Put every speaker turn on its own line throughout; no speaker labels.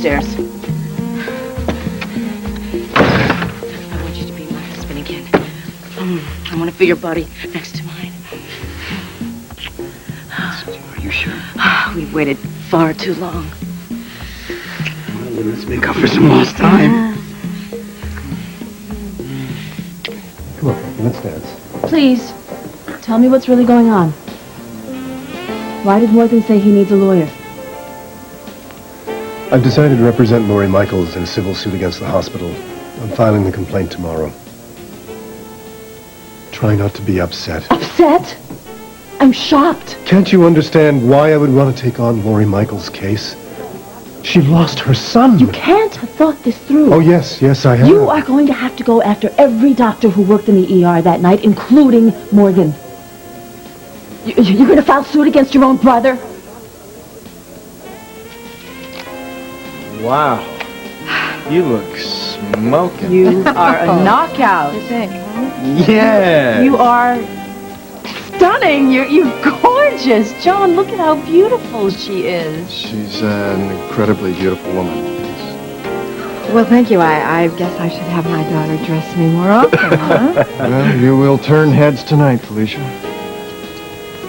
upstairs. I want you to be my husband again. I want to feel your body next to mine.
Are you sure?
We've waited far too long.
Well, let's make up for some lost time.
Come on, let's dance.
Please, tell me what's really going on. Why did Morgan say he needs a lawyer?
I've decided to represent Lori Michaels in a civil suit against the hospital. I'm filing the complaint tomorrow. Try not to be upset.
Upset? I'm shocked.
Can't you understand why I would want to take on Lori Michaels' case? She lost her son.
You can't have thought this through.
Oh, yes, I have.
You are going to have to go after every doctor who worked in the ER that night, including Morgan. You're going to file suit against your own brother?
Wow. You look smoking.
You are a knockout.
You think?
Yeah.
You are stunning. You're gorgeous. John, look at how beautiful she is.
She's an incredibly beautiful woman.
Well, thank you. I guess I should have my daughter dress me more often, huh?
Well, you will turn heads tonight, Felicia.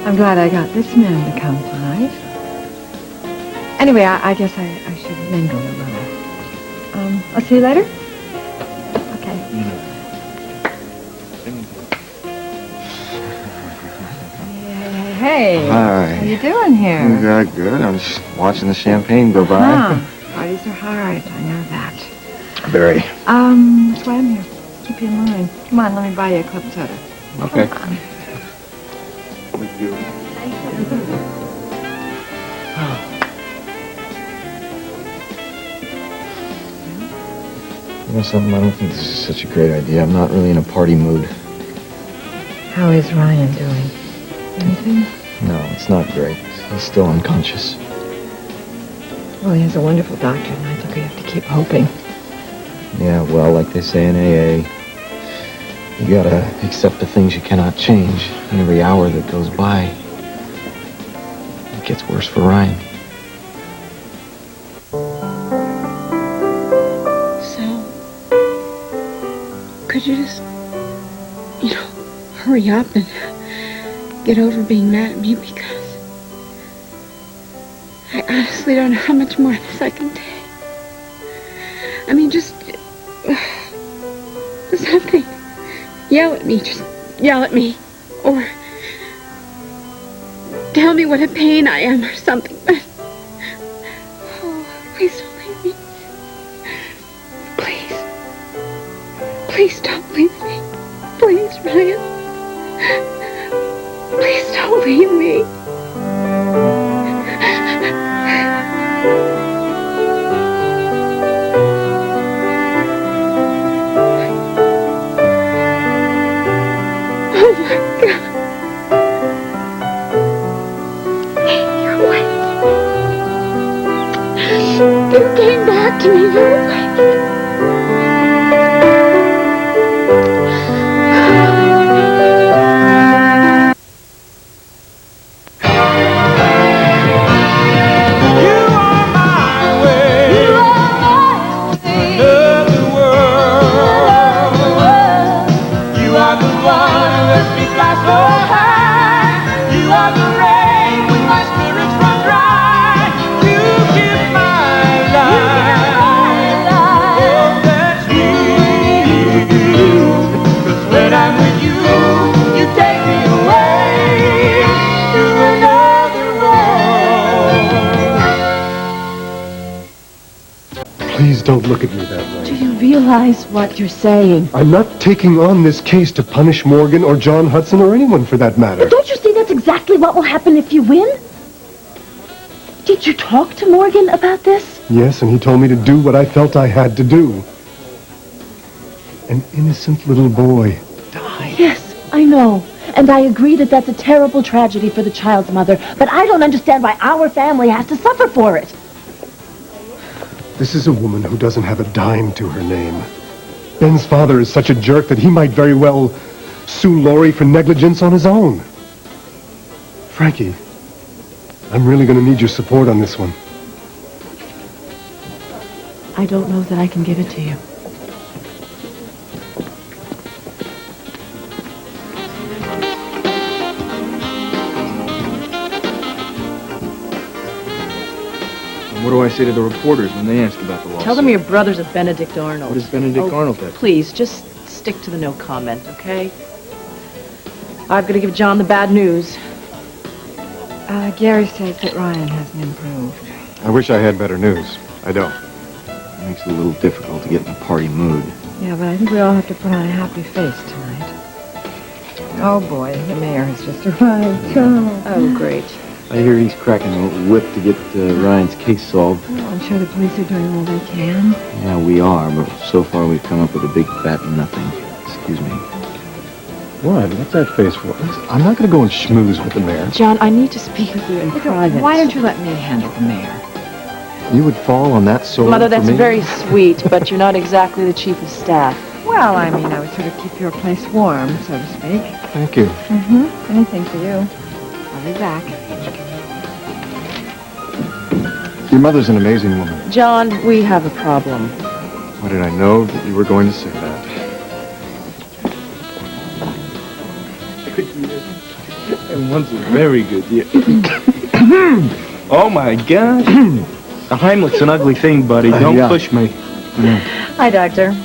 I'm glad I got this man to come tonight. Anyway, I guess I should mingle a little. I'll see you later? Okay. Hey.
Hi.
How you doing here?
Good. I was just watching the champagne go by.
Parties are hard. I know that.
Very.
That's why I'm here. Keep you in mind. Come on, let me buy you a club soda.
Okay.
Come on.
Thank you. You know something? I don't think this is such a great idea. I'm not really in a party mood.
How is Ryan doing? Anything?
No, it's not great. He's still unconscious.
Well, he has a wonderful doctor, and I think we have to keep hoping.
Yeah, well, like they say in AA, you gotta accept the things you cannot change. And every hour that goes by, it gets worse for Ryan.
Could you just, hurry up and get over being mad at me, because I honestly don't know how much more of this I can take. I mean, just something. Yell at me, just yell at me. Or tell me what a pain I am or something, but please don't leave me. Please don't leave me. Please, Ryan. Please don't leave me. Oh my God. You're awake. You came back to me. You're awake.
Please don't look at me that way.
Do you realize what you're saying?
I'm not taking on this case to punish Morgan or John Hudson or anyone for that matter.
But don't you see that's exactly what will happen if you win? Did you talk to Morgan about this?
Yes, and he told me to do what I felt I had to do. An innocent little boy died.
Yes, I know. And I agree that that's a terrible tragedy for the child's mother. But I don't understand why our family has to suffer for it.
This is a woman who doesn't have a dime to her name. Ben's father is such a jerk that he might very well sue Lori for negligence on his own. Frankie, I'm really going to need your support on this one.
I don't know that I can give it to you.
What do I say to the reporters when they ask about the lawsuit?
Tell them your brother's a Benedict Arnold.
What does Benedict Arnold have?
Please, just stick to the no comment, okay? I've got to give John the bad news.
Gary says that Ryan hasn't improved.
I wish I had better news. I don't.
It makes it a little difficult to get in a party mood.
Yeah, but I think we all have to put on a happy face tonight. Oh, boy, the mayor has just arrived.
Oh, great.
I hear he's cracking a whip to get Ryan's case solved.
Well, I'm sure the police are doing all they can.
Yeah, we are, but so far we've come up with a big fat nothing. Excuse me.
What? What's that face for? I'm not going to go and schmooze with the mayor.
John, I need to speak with you in private.
Why don't you let me handle the mayor?
You would fall on that sword
Mother,
for
that's
me?
very sweet, but you're not exactly the chief of staff.
Well, I mean, I would sort of keep your place warm, so to speak.
Thank you.
Mm-hmm. Anything for you. I'll be back.
Your mother's an amazing woman.
John, we have a problem.
Why did I know that you were going to say that?
And one's a very good year. Oh my gosh. A Heimlich's an ugly thing, buddy. Don't
yeah.
push me.
Hi, Doctor.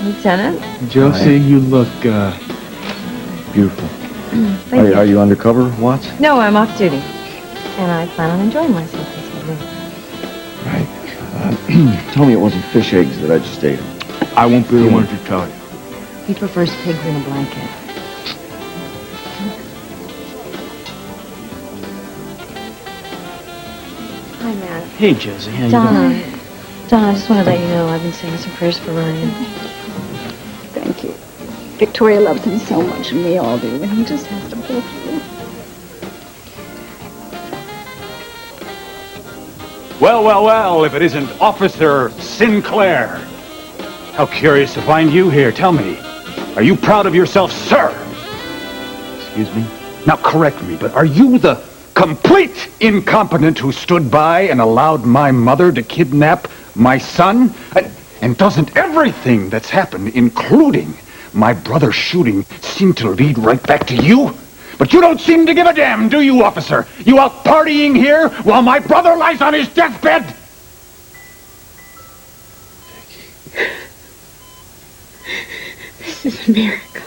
Lieutenant.
Josie, you look,
Beautiful.
Thank you.
Are you undercover, Watts?
No, I'm off duty. And I plan on enjoying myself this evening.
Right. Tell me it wasn't fish eggs that I just ate.
I won't be the one to tell you.
He prefers pigs in a blanket.
Hi, Matt.
Hey, Josie, how you doing?
Donna, I just want to let you know I've been saying some prayers for Ryan.
Thank you. Victoria loves him so much, and we all do, and he just has to pull through.
Well, if it isn't Officer Sinclair. How curious to find you here. Tell me, are you proud of yourself, sir?
Excuse me?
Now, correct me, but are you the complete incompetent who stood by and allowed my mother to kidnap my son? And doesn't everything that's happened, including my brother's shooting, seem to lead right back to you? But you don't seem to give a damn, do you, officer? You out partying here while my brother lies on his deathbed?
This is a miracle.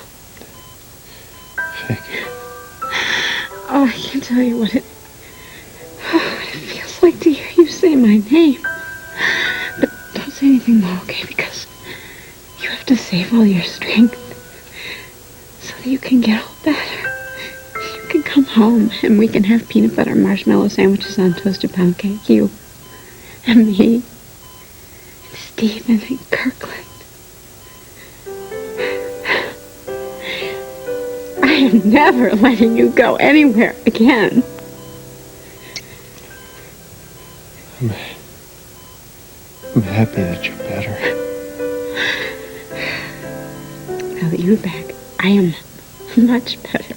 Thank you.
Oh, I can't tell you what it feels like to hear you say my name. But don't say anything more, okay? Because you have to save all your strength so that you can get all better. You can come home and we can have peanut butter and marshmallow sandwiches on toasted pound cake. You and me and Stephen and Kirkland. I am never letting you go anywhere again.
I'm happy that you're better.
Now that you're back, I am much better.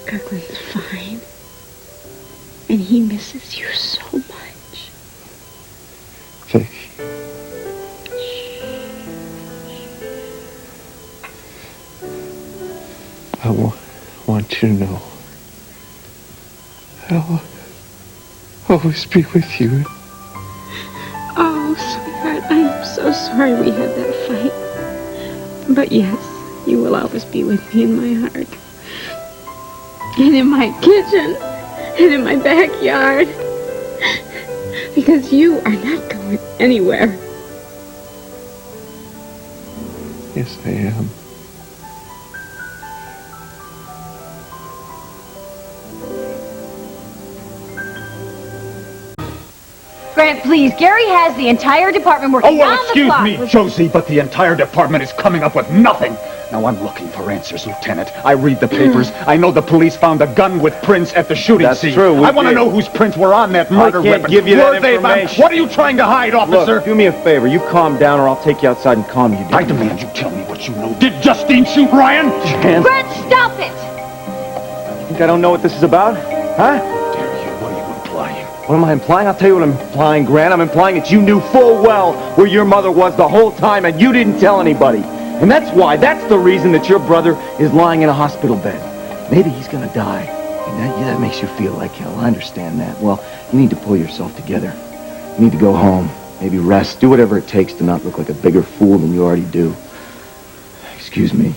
Kirkland's fine. And he misses you so much.
Thank you. I want you to know I'll always be with you.
Oh, sweetheart, I'm so sorry we had that fight. But yes, you will always be with me in my heart. And in my kitchen. And in my backyard. Because you are not going anywhere.
Yes, I am.
Grant, please. Gary has the entire department working
Oh, well,
round the
excuse
clock.
me, Josie, but the entire department is coming up with nothing. Now, I'm looking for answers, Lieutenant. I read the papers. I know the police found a gun with prints at the shooting
That's
scene.
true, we
I want to
did.
know whose prints were on that murder
can't
weapon.
give you that
Were they found?
information.
What are you trying to hide, officer?
Look, do me a favor. You calm down or I'll take you outside and calm you down.
I demand you tell me what you know. Did Justine shoot Ryan?
Grant, stop it!
Think I don't know what this is about? Huh?
What are you implying?
What am I implying? I'll tell you what I'm implying, Grant. I'm implying that you knew full well where your mother was the whole time and you didn't tell anybody. And that's the reason that your brother is lying in a hospital bed. Maybe he's gonna die. And that makes you feel like hell. I understand that. Well, you need to pull yourself together. You need to go home. Maybe rest. Do whatever it takes to not look like a bigger fool than you already do. Excuse me.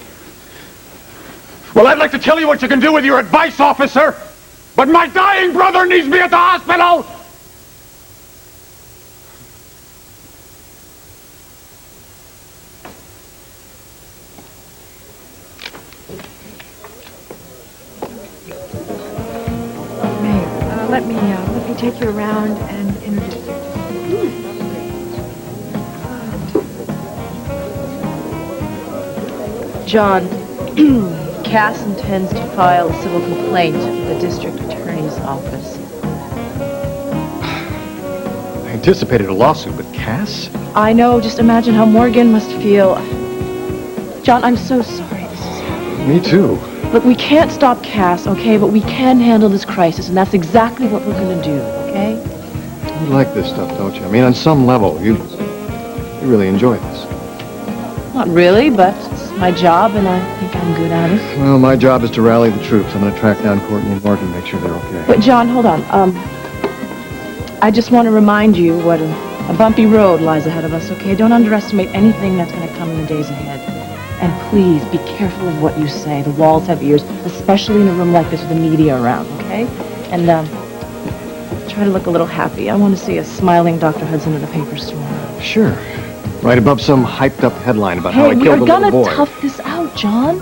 Well, I'd like to tell you what you can do with your advice, officer, but my dying brother needs me at the hospital!
Let me take you around and introduce you.
John, Cass intends to file a civil complaint with the district attorney's office.
I anticipated a lawsuit with Cass.
I know, just imagine how Morgan must feel. John, I'm so sorry this is happening.
Me too.
Look, we can't stop Cass, okay? But we can handle this crisis, and that's exactly what we're gonna do, okay?
You like this stuff, don't you? I mean, on some level, you really enjoy this.
Not really, but it's my job, and I think I'm good at it.
Well, my job is to rally the troops. I'm going to track down Courtney and Morgan, make sure they're okay.
But John, hold on. I just want to remind you what a bumpy road lies ahead of us, okay? Don't underestimate anything that's going to come in the days ahead. And please, be careful of what you say. The walls have ears, especially in a room like this with the media around, okay? And, try to look a little happy. I want to see a smiling Dr. Hudson in the papers tomorrow.
Sure. Right above some hyped-up headline about how I
Hey,
killed a
we are
little boy.
gonna tough this out, John.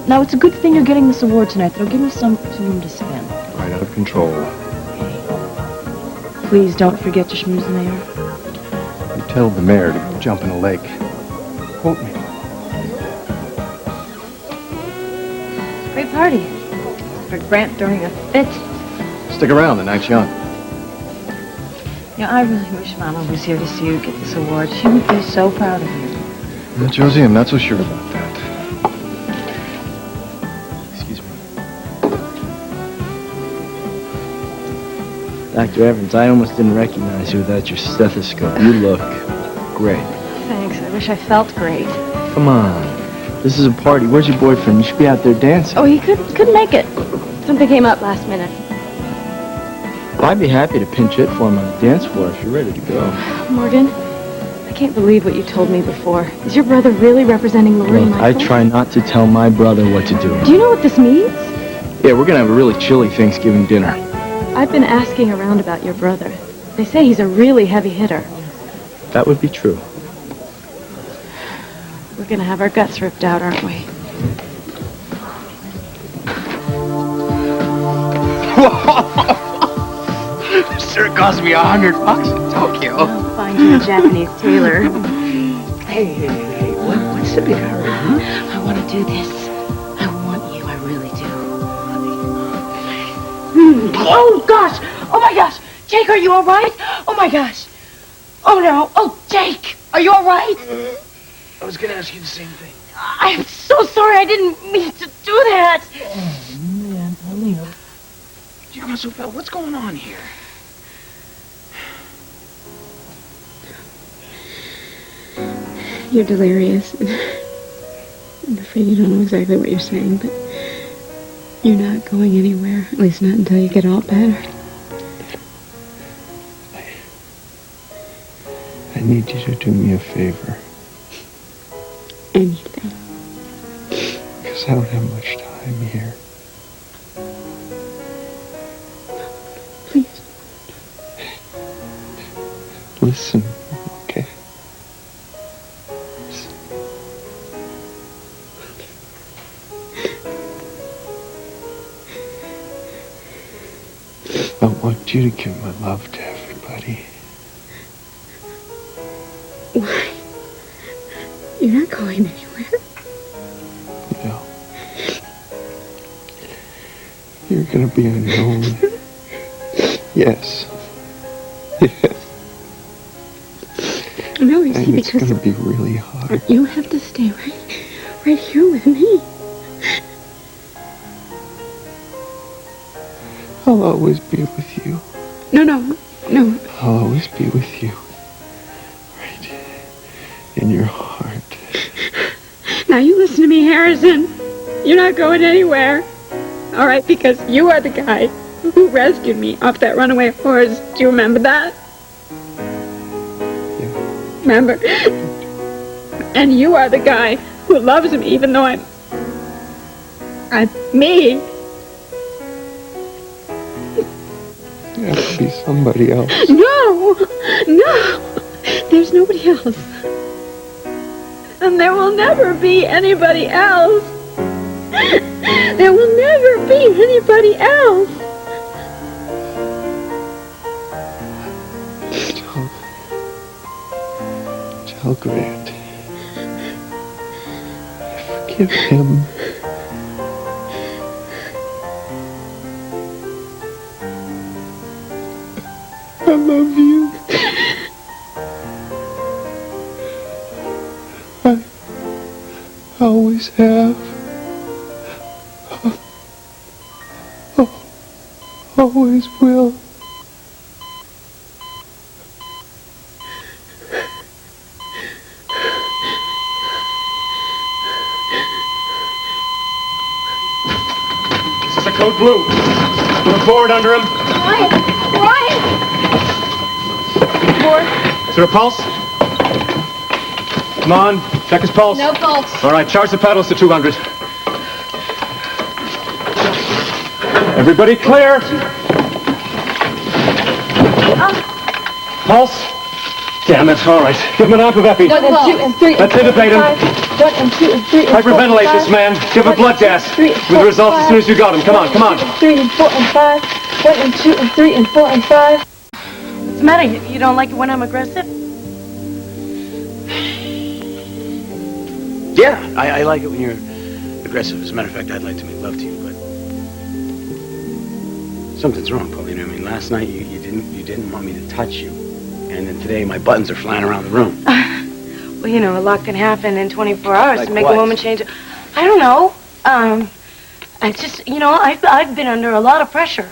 Now, it's a good thing you're getting this award tonight. That'll give me some room to spend.
Right out of control.
Please don't forget to schmooze the mayor.
You tell the mayor to go jump in a lake. Quote me.
Great party. For Grant during a fit.
Stick around, the night's young.
Yeah, I really wish Mama was here to see you get this award. She would be so proud of you.
Well, Josie, I'm not so sure about that.
Excuse me. Dr. Evans, I almost didn't recognize you without your stethoscope. You look great.
Thanks. I wish I felt great.
Come on. This is a party. Where's your boyfriend? You should be out there dancing.
Oh, he couldn't make it. Something came up last minute.
I'd be happy to pinch hit for him on the dance floor if you're ready to go.
Morgan, I can't believe what you told me before. Is your brother really representing Lori and
Look,
Michael?
I try not to tell my brother what to do.
Do you know what this means?
Yeah, we're gonna have a really chilly Thanksgiving dinner.
I've been asking around about your brother. They say he's a really heavy hitter.
That would be true.
We're gonna have our guts ripped out, aren't we?
Sure, it cost me $100 in Tokyo.
I'll find you a Japanese tailor.
Hey, what's the big hurry, huh?
I want to do this. I want you. I really do. Oh, gosh. Oh, my gosh. Jake, are you all right? Oh, my gosh. Oh, no. Oh, Jake, are you all right?
I was gonna ask you the same thing.
I'm so sorry. I didn't mean to do that.
Oh, man, Paulina. What's going on here?
You're delirious. I'm afraid you don't know exactly what you're saying, but you're not going anywhere. At least not until you get all better.
I need you to do me a favor.
Anything.
Because I don't have much time here.
Please.
Listen, okay? I want you to give my love to everybody.
Why? You're not going anywhere.
No. You're gonna be unknown. Yes. Yes.
No, you see,
And it's
because
gonna be really hard.
you have to stay right here with me.
I'll always be with you.
No.
I'll always be with you. Right in your heart.
Now you listen to me, Harrison. You're not going anywhere. All right, because you are the guy who rescued me off that runaway horse. Do you remember that?
Yeah.
Remember? And you are the guy who loves me, even though I'm me.
You have to be somebody else.
No. There's nobody else. And there will never be anybody else. There will never be anybody else.
Tell Grant. I forgive him. I love you. I always have. Always will.
This is a code blue. Put a board under him.
Ryan!
Is there a pulse? Come on, check his pulse.
No pulse.
All right, charge the pedals to 200. Everybody clear. Pulse. Damn it, all right. Give him an Aquavepi.
1 and 2 and 3 and
Let's intubate him.
1 and 2 and 3 and 4
Hyperventilate
and
this
5.
man. Give a blood test.
3 and
With
4
the results
and
as soon as you got him. Come on, come on.
3 and 4 and 5. 1 and 2 and 3 and 4 and 5.
What's the matter? You don't like it when I'm aggressive?
Yeah, I like it when you're aggressive. As a matter of fact, I'd like to make love to you, but something's wrong, Paulina. I mean, last night you didn't want me to touch you, and then today my buttons are flying around the room.
Well, you know, a lot can happen in 24 hours
Like
to make
what?
a woman change. I don't know. I just, you know, I've been under a lot of pressure.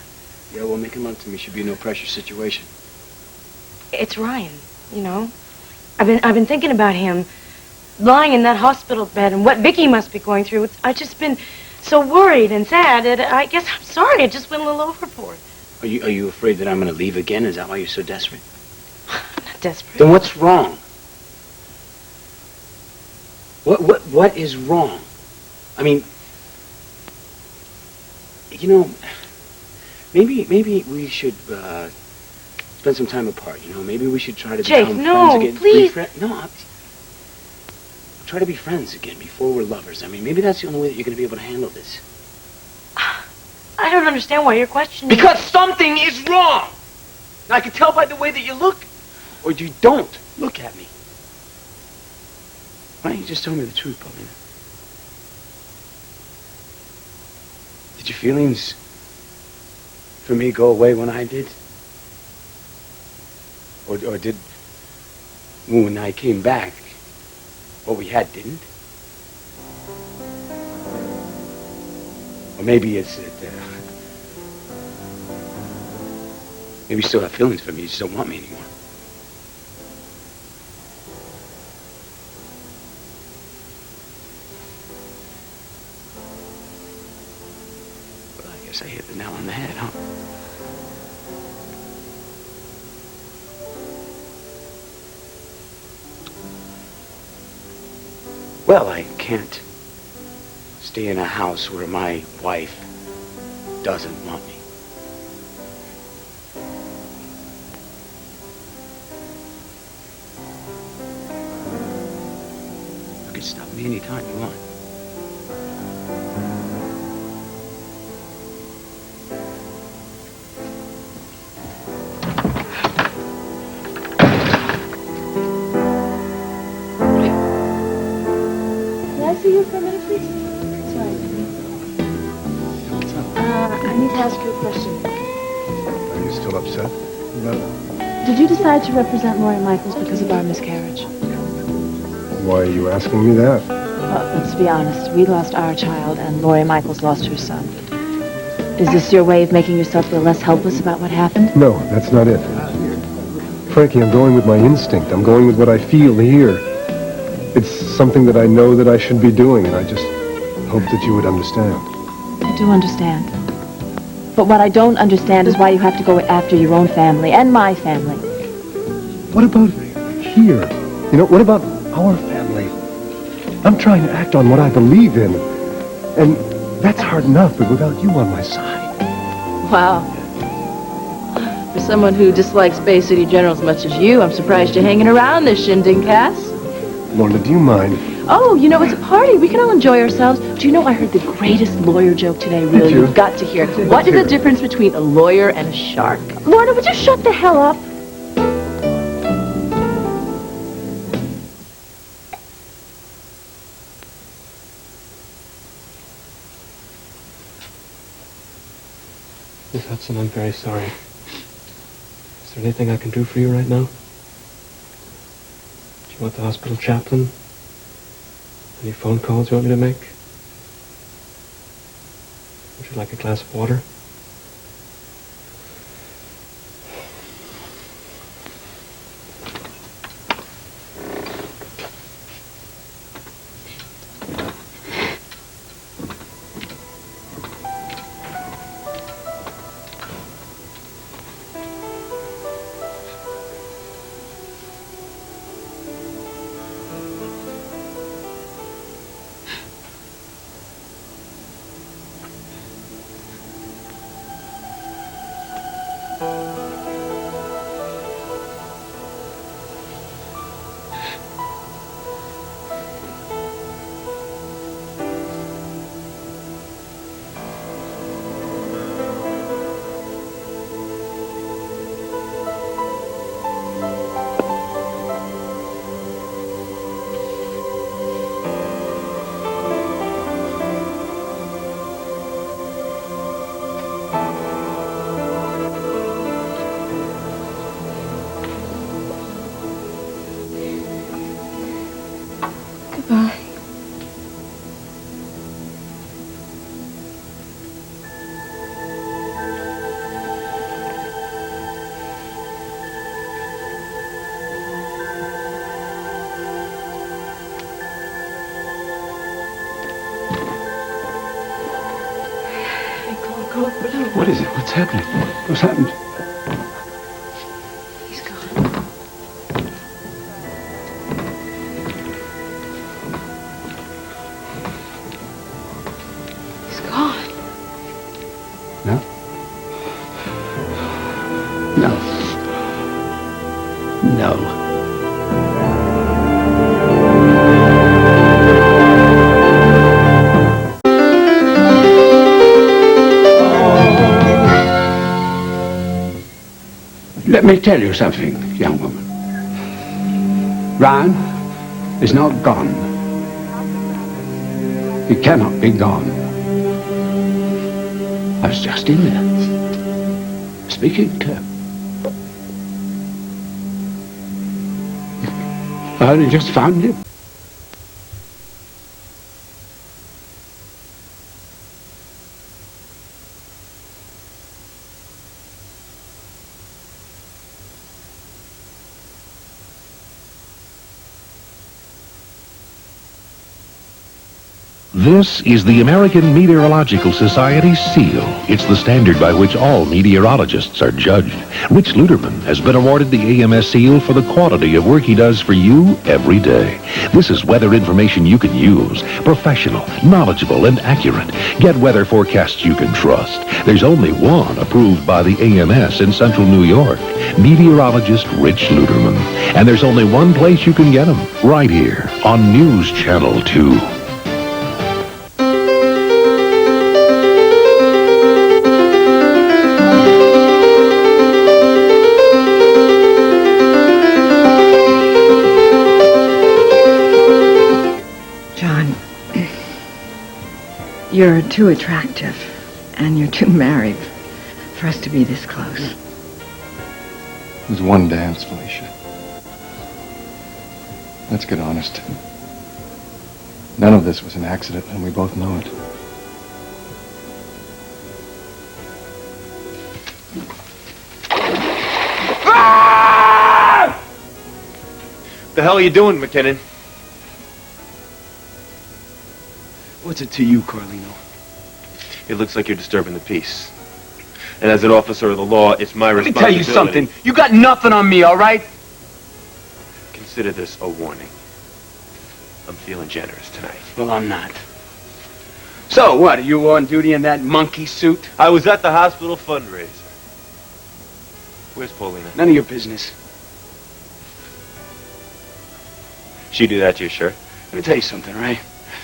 Yeah, well, making love to me should be a no-pressure situation.
It's Ryan, you know. I've been thinking about him lying in that hospital bed and what Vicky must be going through. I've just been so worried and sad that I guess I'm sorry. I just went a little overboard.
Are you afraid that I'm going to leave again? Is that why you're so desperate?
I'm not desperate.
Then what's wrong? What is wrong? I mean, you know, maybe we should spend some time apart. You know, maybe we should try to
Jake,
become
no,
friends again.
please.
Try to be friends again before we're lovers. I mean, maybe that's the only way that you're going to be able to handle this.
I don't understand why you're questioning.
Because something is wrong. I can tell by the way that you look, or you don't look at me. Why don't you just tell me the truth, Paulina? Did your feelings for me go away when I did? Or did when I came back, what we had didn't? Or maybe it's that maybe you still have feelings for me, you just don't want me anymore. Well, I guess I hit the nail on the head, huh? Well, I can't stay in a house where my wife doesn't want me. You can stop me anytime you want.
Can I see you for a minute, please? Sorry. I need to ask you a question.
Are you still upset? No.
Did you decide to represent Lori Michaels because of our miscarriage?
Why are you asking me that?
Well, let's be honest. We lost our child, and Lori Michaels lost her son.
Is this your way of making yourself feel less helpless about what happened?
No, that's not it. Frankie, I'm going with my instinct. I'm going with what I feel here. It's something that I know that I should be doing, and I just hope that you would understand.
I do understand. But what I don't understand is why you have to go after your own family and my family.
What about here? You know, what about our family? I'm trying to act on what I believe in. And that's hard enough, but without you on my side.
Wow. For someone who dislikes Bay City General as much as you, I'm surprised you're hanging around this shindig, Cass.
Lorna, do you mind?
Oh, you know, it's a party. We can all enjoy ourselves. Do you know I heard the greatest lawyer joke today, really?
Did you?
You've got to hear it. What is the difference between a lawyer and a shark?
Lorna, would you shut the hell up?
Miss Hudson, I'm very sorry. Is there anything I can do for you right now? Do you want the hospital chaplain? Any phone calls you want me to make? Would you like a glass of water?
Goodbye.
What is it? What's happening? What's happened?
He's gone. He's gone.
No? No. No. Let me tell you something, young woman. Ryan is not gone. He cannot be gone. I was just in there, speaking to him. I only just found him.
This is the American Meteorological Society's seal. It's the standard by which all meteorologists are judged. Rich Luderman has been awarded the AMS seal for the quality of work he does for you every day. This is weather information you can use. Professional, knowledgeable, and accurate. Get weather forecasts you can trust. There's only one approved by the AMS in central New York. Meteorologist Rich Luderman. And there's only one place you can get him. Right here on News Channel 2.
You're too attractive, and you're too married for us to be this close.
It was one dance, Felicia. Let's get honest. None of this was an accident, and we both know it.
The hell are you doing, McKinnon?
What's it to you, Carlino?
It looks like you're disturbing the peace. And as an officer of the law, it's my
Let me
responsibility.
tell you something. You got nothing on me, all right?
Consider this a warning. I'm feeling generous tonight.
Well, I'm not. So, what, are you on duty in that monkey suit?
I was at the hospital fundraiser. Where's Paulina?
None of your business.
She do that to your shirt?
Let me tell you something, right?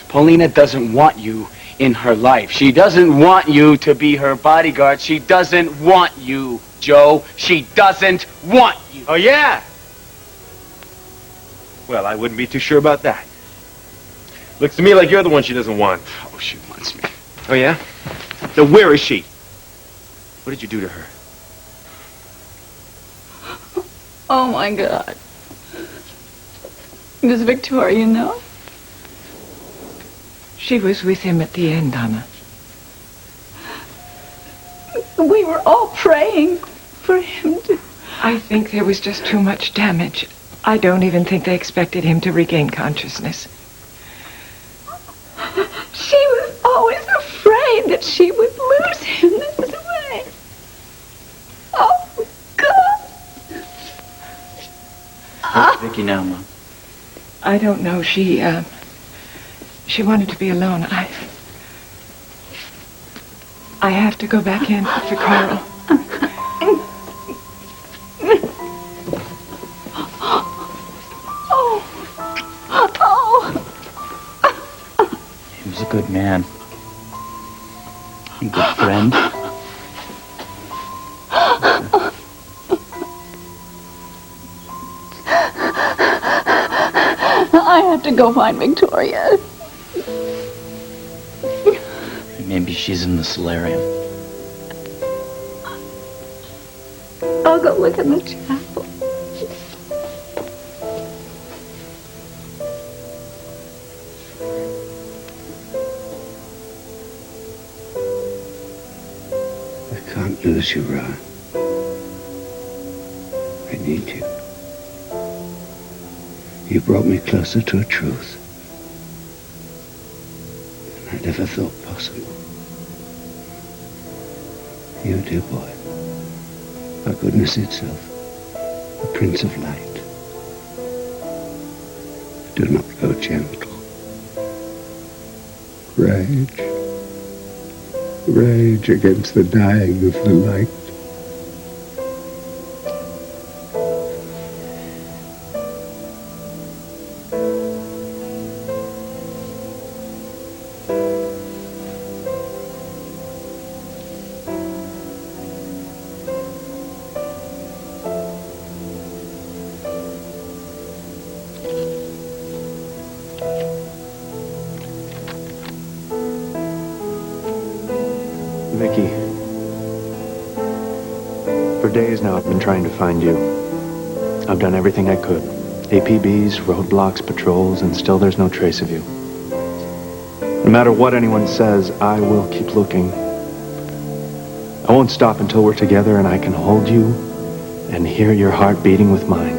Paulina doesn't want you in her life. She doesn't want you to be her bodyguard. She doesn't want you, Joe. She doesn't want you.
Oh, yeah? Well, I wouldn't be too sure about that. Looks to me like you're the one she doesn't want.
Oh, she wants me.
Oh, yeah? Then where is she? What did you do to her?
Oh, my God. Does Victoria know?
She was with him at the end, Anna.
We were all praying for him to...
I think there was just too much damage. I don't even think they expected him to regain consciousness.
She was always afraid that she would lose him this way. Oh, God.
Where's Vicky now, Mom?
I don't know. She wanted to be alone. I have to go back in for Carl.
He was a good man. A good friend.
I have to go find Victoria.
Maybe she's in the solarium.
I'll go look in the chapel.
I can't lose you, Ron. I need you. You brought me closer to a truth than I'd ever thought possible. You, dear boy, are goodness itself, a prince of light. Do not go gentle. Rage. Rage against the dying of the light.
Vicky, for days now I've been trying to find you. I've done everything I could. APBs, roadblocks, patrols, and still there's no trace of you. No matter what anyone says, I will keep looking. I won't stop until we're together and I can hold you and hear your heart beating with mine.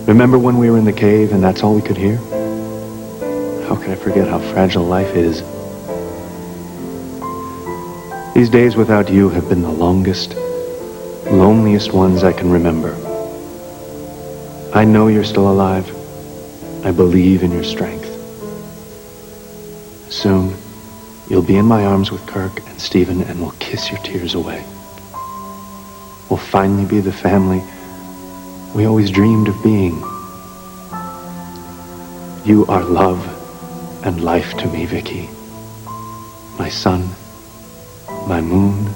Remember when we were in the cave and that's all we could hear? How can I forget how fragile life is? These days without you have been the longest, loneliest ones I can remember. I know you're still alive. I believe in your strength. Soon, you'll be in my arms with Kirk and Stephen and we'll kiss your tears away. We'll finally be the family we always dreamed of being. You are love and life to me, Vicky. My sun, my moon,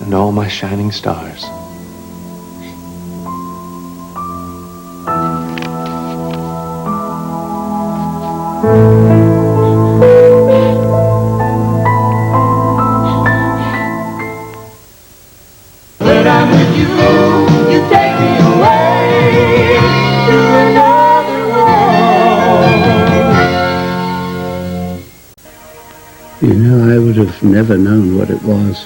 and all my shining stars.
When I'm with you, you take me away to another world.
You know, I would have never known what it was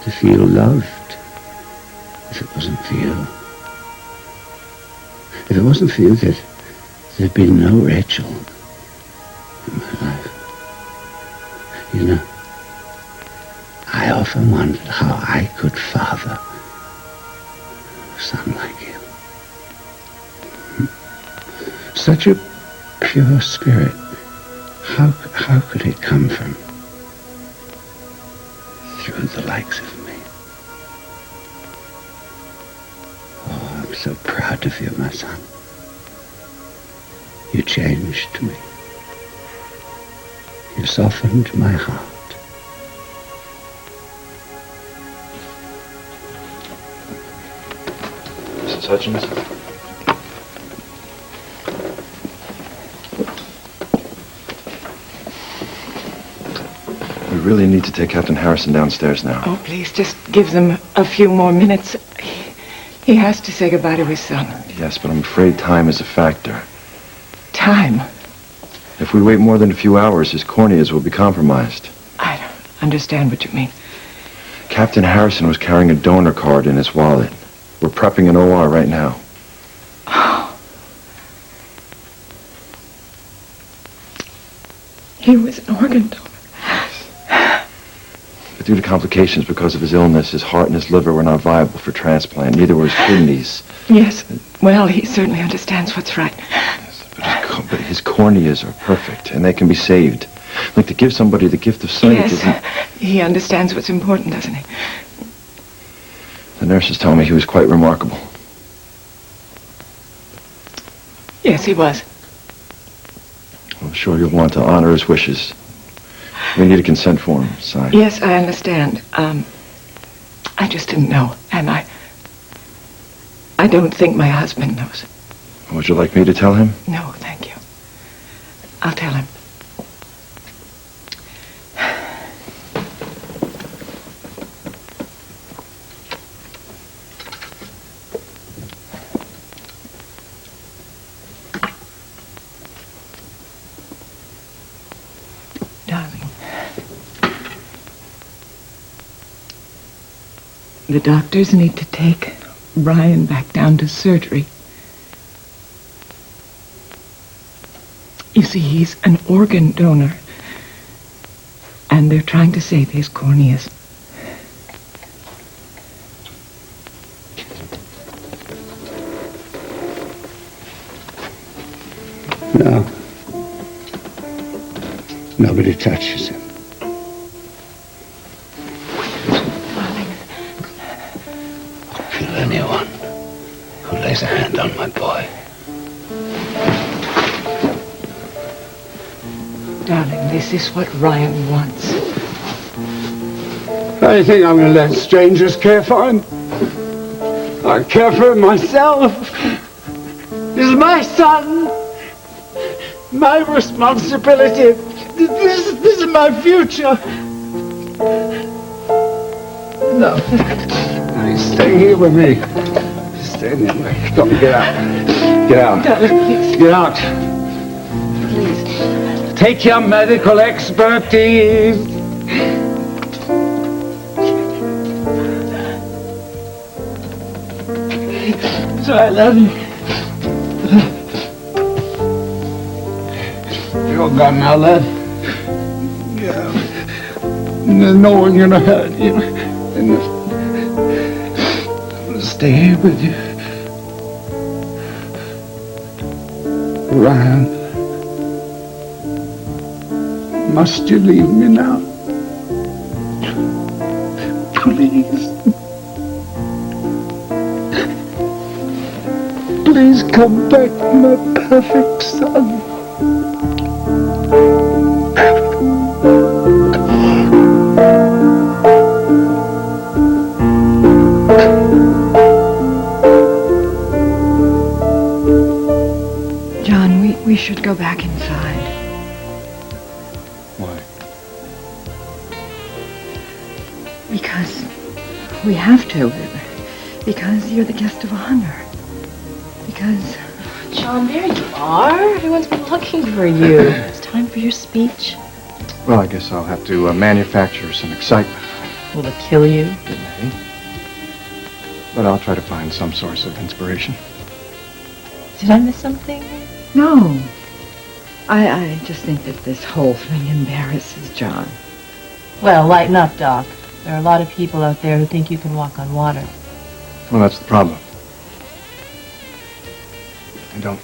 to feel loved if it wasn't for you.
If it wasn't for you, there'd be no Rachel in my life. You know, I often wondered how I could father a son like you. Such a pure spirit. How could it come from through the likes of me? Oh, I'm so proud of you, my son. You changed me. You softened my heart.
Mrs. Hutchins? We really need to take Captain Harrison downstairs now.
Oh, please, just give them a few more minutes. He has to say goodbye to his son.
Yes, but I'm afraid time is a factor.
Time?
If we wait more than a few hours, his corneas will be compromised.
I don't understand what you mean.
Captain Harrison was carrying a donor card in his wallet. We're prepping an OR right now.
He was an organ donor.
But due to complications because of his illness, his heart and his liver were not viable for transplant. Neither were his kidneys.
Yes, well, he certainly understands what's right.
But his corneas are perfect, and they can be saved. Like to give somebody the gift of sight
Yes,
isn't...
he understands what's important, doesn't he?
The nurses tell me he was quite remarkable.
Yes, he was.
I'm sure you'll want to honor his wishes. We need a consent form signed.
Yes, I understand. I just didn't know, and I don't think my husband knows.
Would you like me to tell him?
No, thank you. I'll tell him. Darling. The doctors need to take Brian back down to surgery. You see, he's an organ donor, and they're trying to save his corneas.
No. Nobody touches him. Kill anyone who lays a hand on my boy.
Darling, this is what Ryan wants.
I think I'm going to let strangers care for him. I care for him myself. This is my son. My responsibility. This is my future. No. You stay here with me. Stay here. Come on, get out. Get out. Get out. Please. Take your medical expertise. So I love you. You're gone now, lad. Yeah. There's no one gonna hurt you. And I'm gonna stay here with you. Ryan. Must you leave me now? Please. Please come back, my perfect son.
John, we should go back inside.
Why?
Because we have to. Because you're the guest of honor. Because...
John, there you are. Everyone's been looking for you. It's time for your speech.
Well, I guess I'll have to manufacture some excitement.
Will it kill you?
It may. But I'll try to find some source of inspiration.
Did I miss something?
No. I just think that this whole thing embarrasses John.
Well, lighten up, Doc. There are a lot of people out there who think you can walk on water.
Well, that's the problem. I don't.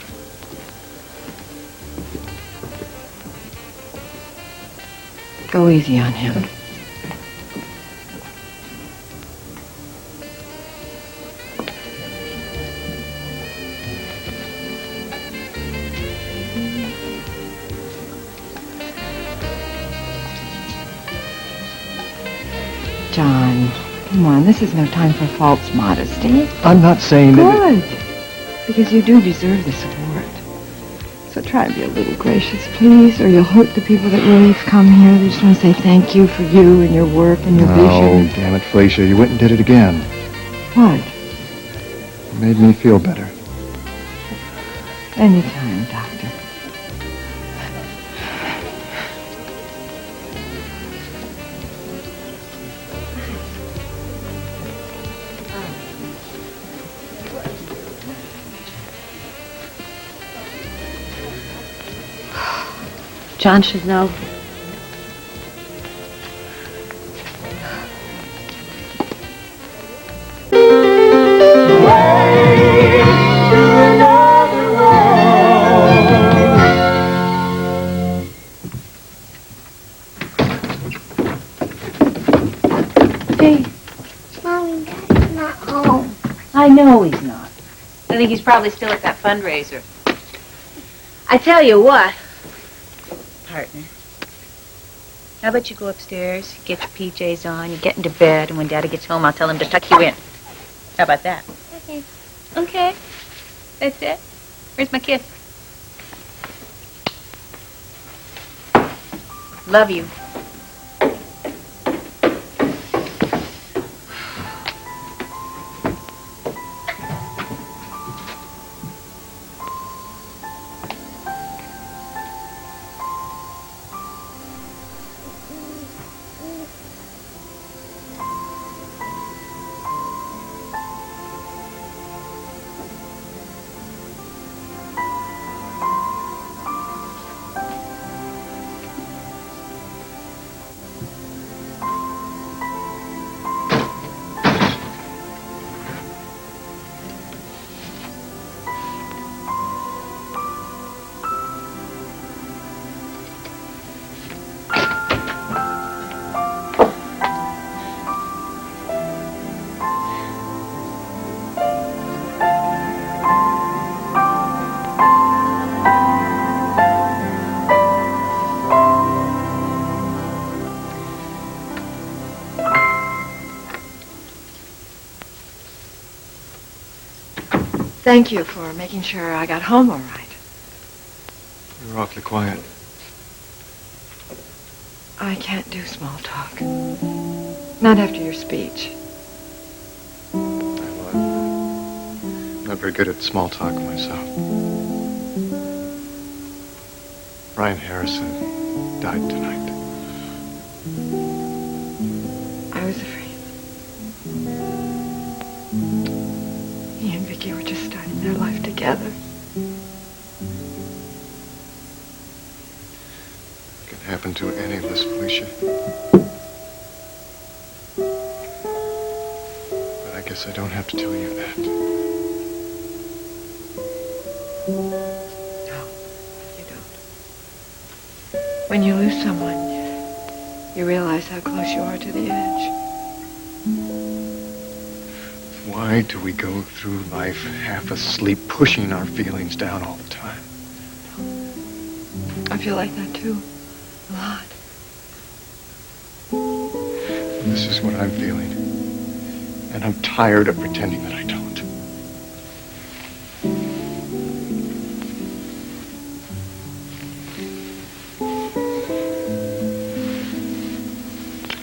Go easy on him. John, come on, this is no time for false modesty.
I'm not saying that...
Good. Because you do deserve this award. So try to be a little gracious, please, or you'll hurt the people that really have come here. They just want to say thank you for you and your work and your
Oh,
vision.
damn it, Felicia. You went and did it again.
What?
It made me feel better.
Anytime, Doctor.
John should know.
Hey, Mommy, Dad's not home.
I know he's not. I think he's probably still at that fundraiser. I tell you what, partner. How about you go upstairs, get your PJs on, you get into bed, and when Daddy gets home, I'll tell him to tuck you in. How about that?
Okay.
Okay. That's it. Where's my kiss? Love you.
Thank you for making sure I got home all right.
You were awfully quiet.
I can't do small talk. Not after your speech.
I'm not very good at small talk myself. Brian Harrison died tonight.
I was afraid. He and Vicky were just starting their life together.
It can happen to any of us, Felicia. But I guess I don't have to tell you that.
No, you don't. When you lose someone, you realize how close you are to the edge.
Why do we go through life half asleep, pushing our feelings down all the time?
I feel like that too. A lot.
This is what I'm feeling. And I'm tired of pretending that I don't.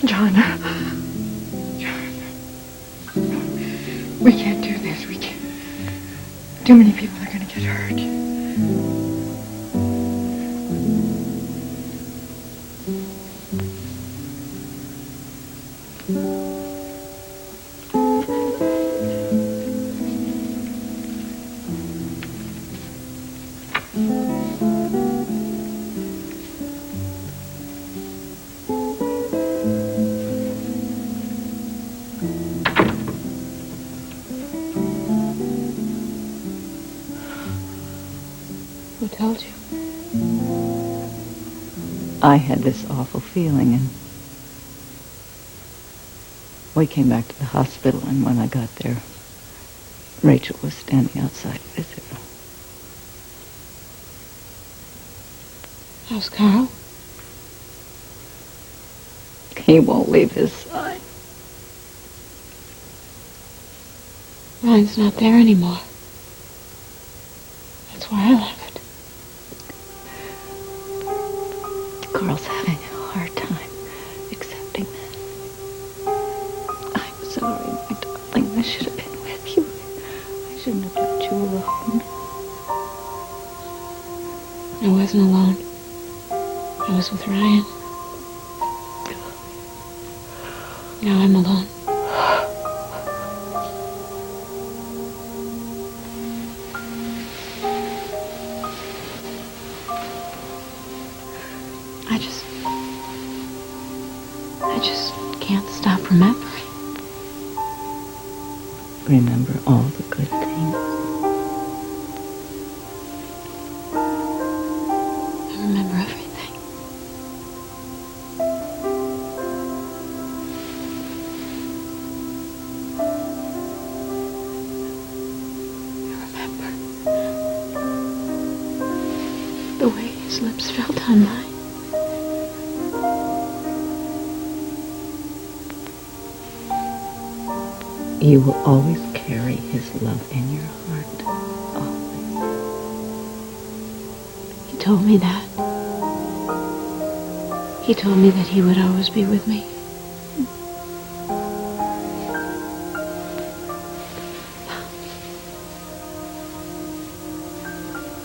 John. We can't do this. We can't. Too many people are going to get hurt.
Who told you?
I had this awful feeling, and we came back to the hospital, and when I got there, Rachel was standing outside with her.
How's Carl?
He won't leave his side.
Ryan's not there anymore. That's why I left.
Carl's having a hard time accepting that. I'm sorry, my darling. I should have been with you. I shouldn't have left you alone.
I wasn't alone. I was with Ryan. Now I'm alone. I just can't stop remembering.
Remember all the good things.
I remember everything. I remember the way his lips felt on mine.
You will always carry his love in your heart. Always.
He told me that. He told me that he would always be with me.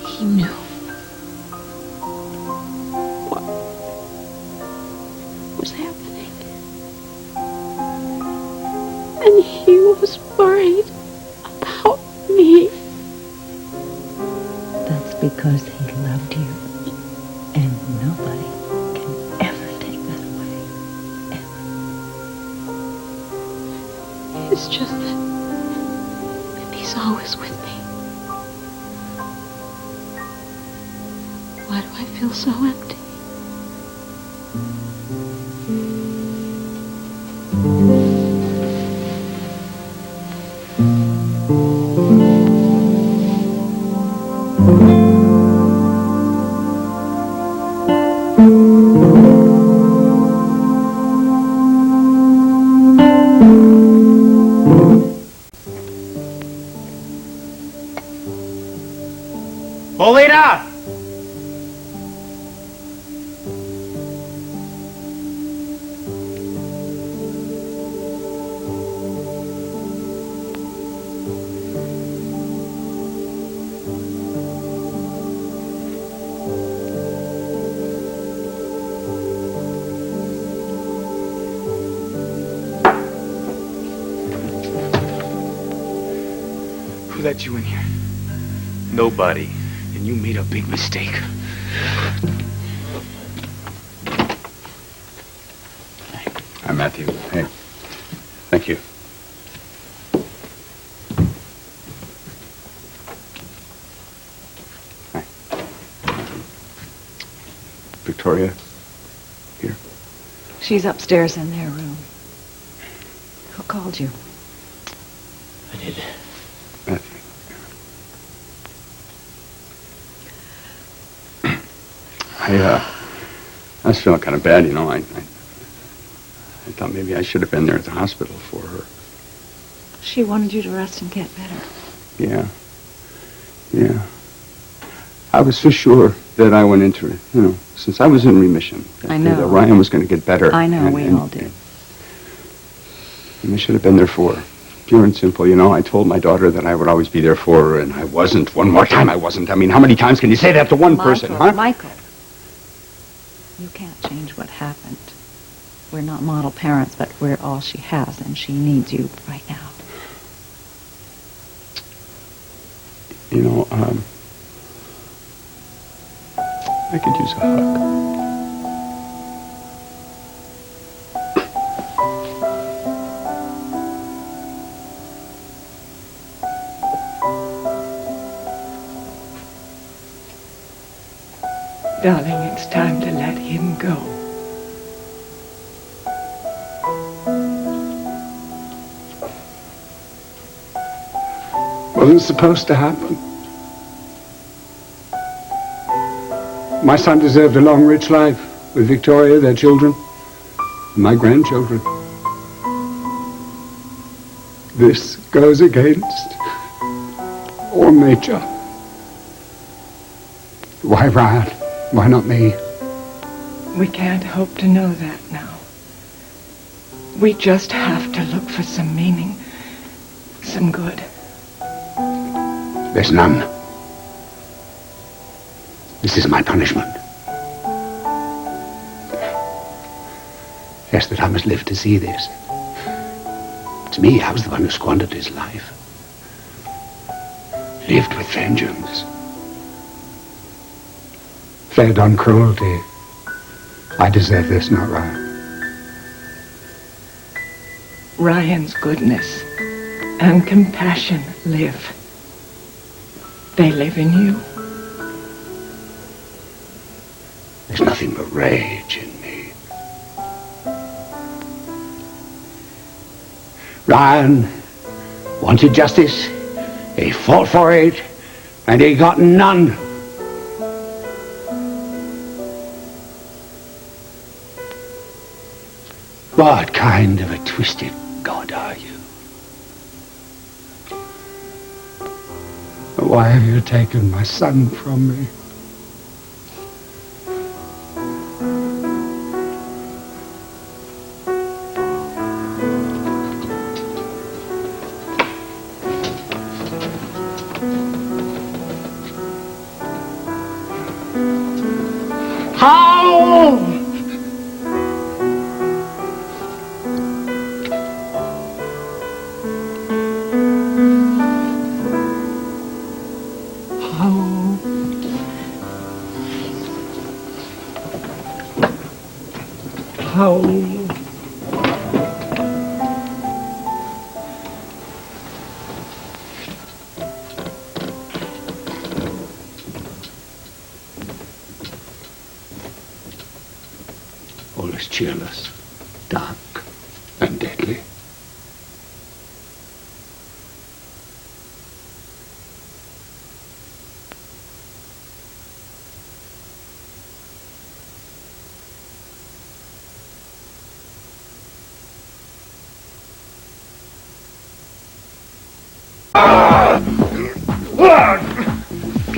He knew. What was happening? And he was worried about me.
That's because he loved you. And nobody can ever take that away. Ever.
It's just that he's always with me. Why do I feel so empty?
Paulina! Who let you in here?
Nobody.
And you made a big mistake.
Hi, Matthew. Hey. Thank you. Hi. Victoria? Here?
She's upstairs in their room. Who called you?
I did. Matthew. I was feeling kind of bad, you know. I thought maybe I should have been there at the hospital for her.
She wanted you to rest and get better.
Yeah. Yeah. I was so sure that I went into it, you know, since I was in remission.
I know.
That Ryan was going to get better.
I know, we all did.
And I should have been there for her. Pure and simple, you know. I told my daughter that I would always be there for her, and I wasn't. One more time, I wasn't. I mean, how many times can you say that to one person, huh?
Michael. You can't change what happened. We're not model parents, but we're all she has, and she needs you right now.
You know, I could use a hug.
Darling, it's time to let him go.
Wasn't supposed to happen. My son deserved a long, rich life with Victoria, their children, and my grandchildren. This goes against all nature. Why Ryan? Why not me?
We can't hope to know that now. We just have to look for some meaning, some good.
There's none. This is my punishment. Yes, that I must live to see this. It's me, I was the one who squandered his life. Lived with vengeance. Fed on cruelty. I deserve this, not Ryan.
Ryan's goodness and compassion live. They live in you.
There's nothing but rage in me. Ryan wanted justice. He fought for it, and he got none. What kind of a twisted God are you? Why have you taken my son from me? How? All is cheerless, dark, and deadly.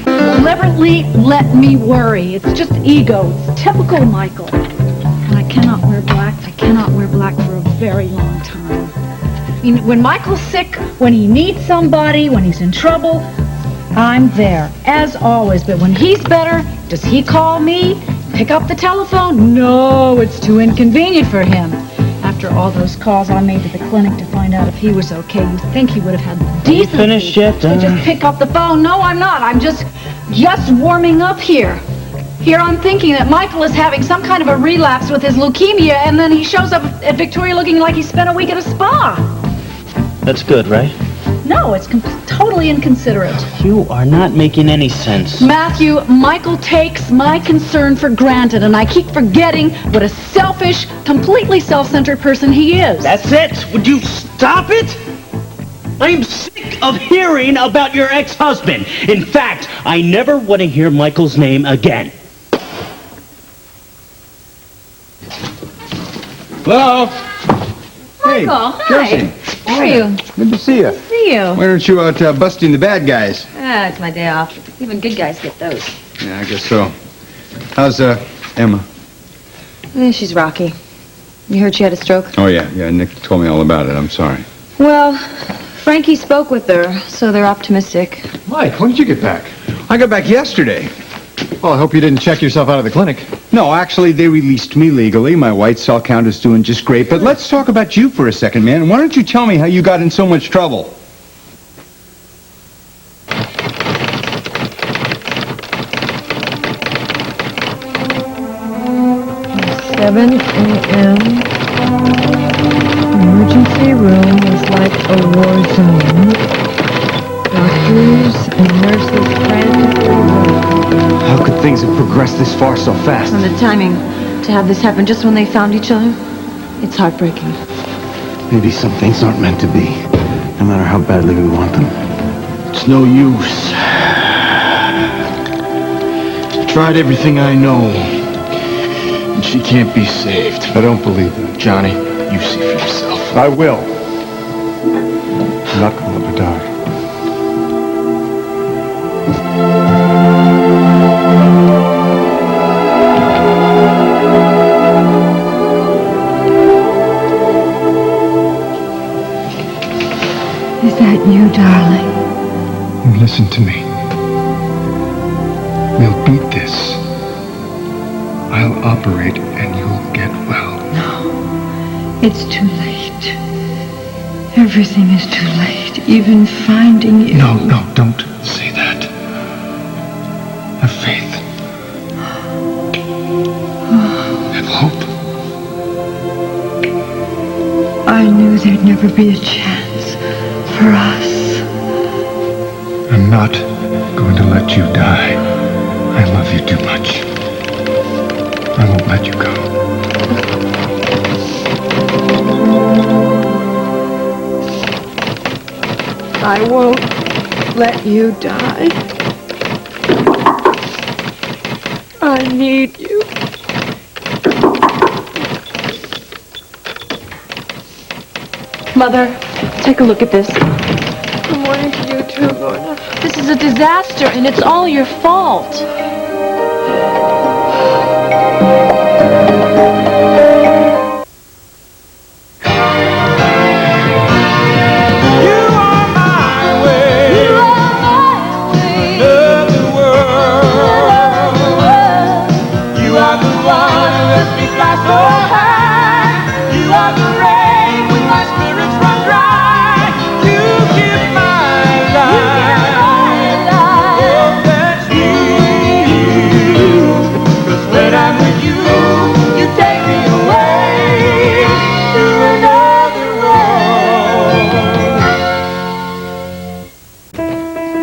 Deliberately let me worry. It's just ego. It's typical Michael. And I cannot wear black. I cannot wear black for a very long time. I mean, when Michael's sick, when he needs somebody, when he's in trouble, I'm there, as always. But when he's better, does he call me? Pick up the telephone? No, it's too inconvenient for him. After all those calls I made to the clinic to find out if he was okay, you'd think he would have had the decency
finished yet?
to just pick up the phone. No, I'm not. I'm just warming up here. Here I'm thinking that Michael is having some kind of a relapse with his leukemia, and then he shows up at Victoria looking like he spent a week at a spa.
That's good, right?
No, it's totally inconsiderate.
You are not making any sense.
Matthew, Michael takes my concern for granted, and I keep forgetting what a selfish, completely self-centered person he is.
That's it. Would you stop it? I'm sick of hearing about your ex-husband. In fact, I never want to hear Michael's name again.
Hello?
Hey, Michael, hi.
Josie.
How are you?
Good to see you.
Good to see you.
Why aren't you out busting the bad guys?
Ah, it's my day off. Even good guys get those.
Yeah, I guess so. How's, Emma?
She's rocky. You heard she had a stroke?
Oh, yeah, Nick told me all about it. I'm sorry.
Well, Frankie spoke with her, so they're optimistic.
Mike, when did you get back? I got back yesterday.
Well, I hope you didn't check yourself out of the clinic.
No, actually, they released me legally. My white cell count is doing just great. But let's talk about you for a second, man. Why don't you tell me how you got in so much trouble?
7 a.m. Emergency room was like a war zone. Doctors and nurses frantically.
How could things have progressed
progressed this far so fast.
And the timing to have this happen just when they found each other, it's heartbreaking.
Maybe some things aren't meant to be, no matter how badly we want them.
It's no use. I tried everything I know, and she can't be saved.
I don't believe it.
Johnny, you see for yourself.
I will. I'm not going to let her die.
Is that you, darling?
Listen to me. We'll beat this. I'll operate and you'll get well.
No. It's too late. Everything is too late. Even finding you.
No, don't say that. Have faith. Have hope.
I knew there'd never be a chance for us.
I'm not going to let you die. I love you too much. I won't let you go.
I won't let you die. I need you.
Mother, take a look at this.
Good morning to you too, Lorna.
This is a disaster, and it's all your fault.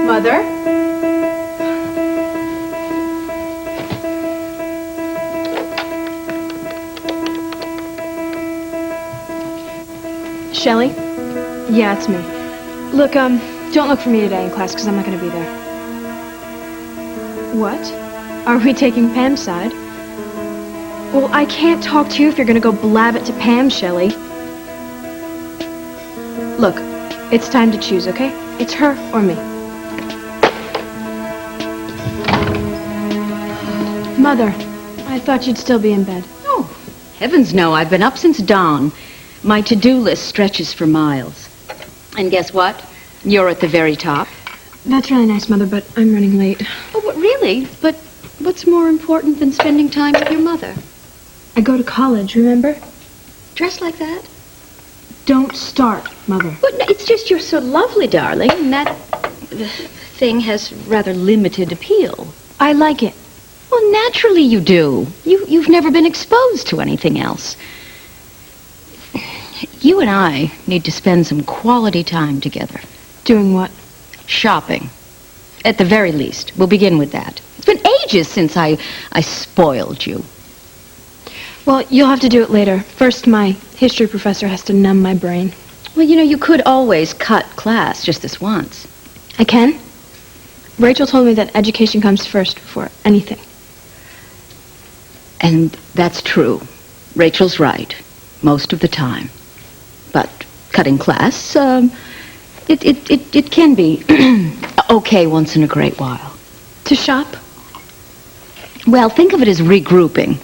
Mother? Shelley? Yeah, it's me. Look, don't look for me today in class because I'm not going to be there. What? Are we taking Pam's side? Well, I can't talk to you if you're going to go blab it to Pam, Shelley. Look, it's time to choose, okay? It's her or me. Mother, I thought you'd still be in bed.
Oh, heavens no. I've been up since dawn. My to-do list stretches for miles. And guess what? You're at the very top.
That's really nice, Mother, but I'm running late.
Oh, but really? But what's more important than spending time with your mother?
I go to college, remember?
Dressed like that?
Don't start, Mother.
But no, it's just you're so lovely, darling, and that thing has rather limited appeal.
I like it.
Well, naturally you do. You've never been exposed to anything else. You and I need to spend some quality time together.
Doing what?
Shopping. At the very least. We'll begin with that. It's been ages since I spoiled you.
Well, you'll have to do it later. First, my history professor has to numb my brain.
Well, you know, you could always cut class just this once.
I can? Rachel told me that education comes first before anything.
And that's true. Rachel's right. Most of the time. But cutting class, it can be okay once in a great while.
To shop?
Well, think of it as regrouping.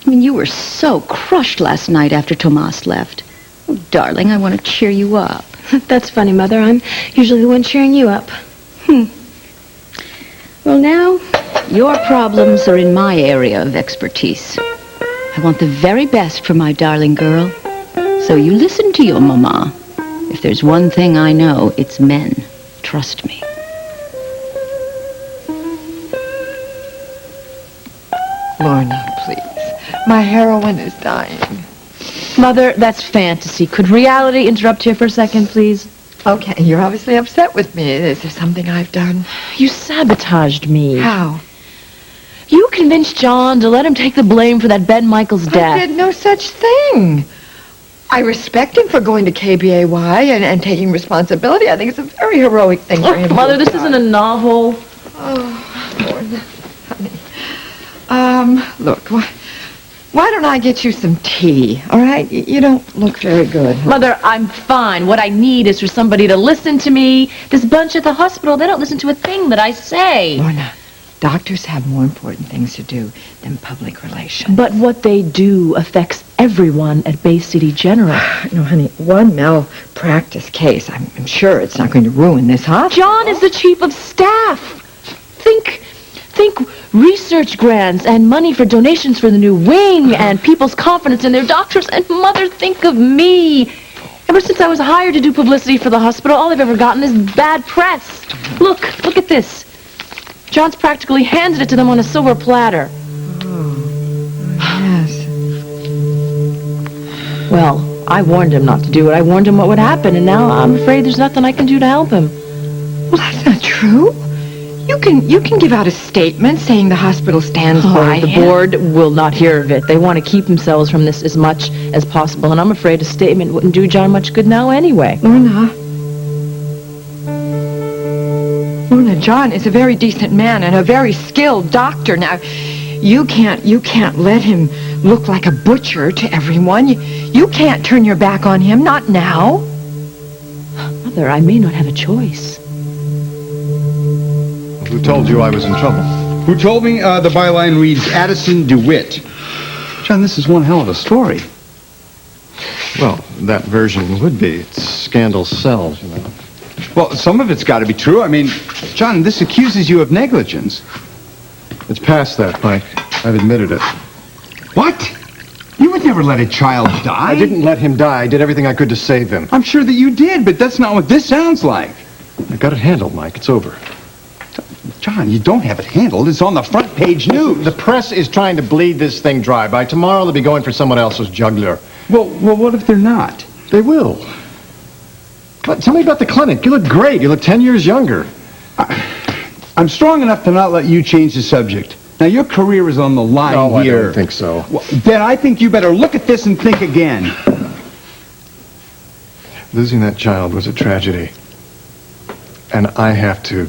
I mean, you were so crushed last night after Tomas left. Oh, darling, I want to cheer you up.
That's funny, Mother. I'm usually the one cheering you up.
Well, now, your problems are in my area of expertise. I want the very best for my darling girl. So you listen to your mama. If there's one thing I know, it's men. Trust me.
Lorna, please. My heroine is dying.
Mother, that's fantasy. Could reality interrupt here for a second, please?
Okay, you're obviously upset with me. Is there something I've done?
You sabotaged me.
How?
You convinced John to let him take the blame for that Ben Michaels' death.
I did no such thing. I respect him for going to KBAY and taking responsibility. I think it's a very heroic thing for him.
Mother, this isn't a novel.
Oh, Lord, honey. Look, why don't I get you some tea, all right? You don't look very good.
Mother, I'm fine. What I need is for somebody to listen to me. This bunch at the hospital, they don't listen to a thing that I say.
Lorna, doctors have more important things to do than public relations.
But what they do affects everyone at Bay City General.
No, honey, one malpractice case, I'm sure it's not going to ruin this hospital.
John is the chief of staff. Think research grants and money for donations for the new wing and people's confidence in their doctors. And Mother, think of me. Ever since I was hired to do publicity for the hospital, all I've ever gotten is bad press. Look at this. John's practically handed it to them on a silver platter.
Yes.
Well, I warned him not to do it. I warned him what would happen, and now I'm afraid there's nothing I can do to help him.
Well, that's not true. You can give out a statement saying the hospital stands by
The
him.
board will not hear of it. They want to keep themselves from this as much as possible, and I'm afraid a statement wouldn't do John much good now anyway.
Lorna, John is a very decent man and a very skilled doctor. Now, you can't let him look like a butcher to everyone. You can't turn your back on him, not now.
Mother, I may not have a choice.
Who told you I was in trouble? Who told me the byline reads Addison DeWitt? John, this is one hell of a story.
Well, that version would be. It's scandal sells, you know.
Well, some of it's got to be true. I mean, John, this accuses you of negligence.
It's past that, Mike. I've admitted it.
What? You would never let a child die.
I didn't let him die. I did everything I could to save him.
I'm sure that you did, but that's not what this sounds like.
I got it handled, Mike. It's over.
John, you don't have it handled. It's on the front page news.
The press is trying to bleed this thing dry. By tomorrow, they'll be going for someone else's jugular.
Well, what if they're not?
They will. But tell me about the clinic. You look great. You look 10 years younger.
I'm strong enough to not let you change the subject. Now, your career is on the line here.
I don't think so.
Well, then I think you better look at this and think again.
Losing that child was a tragedy. And I have to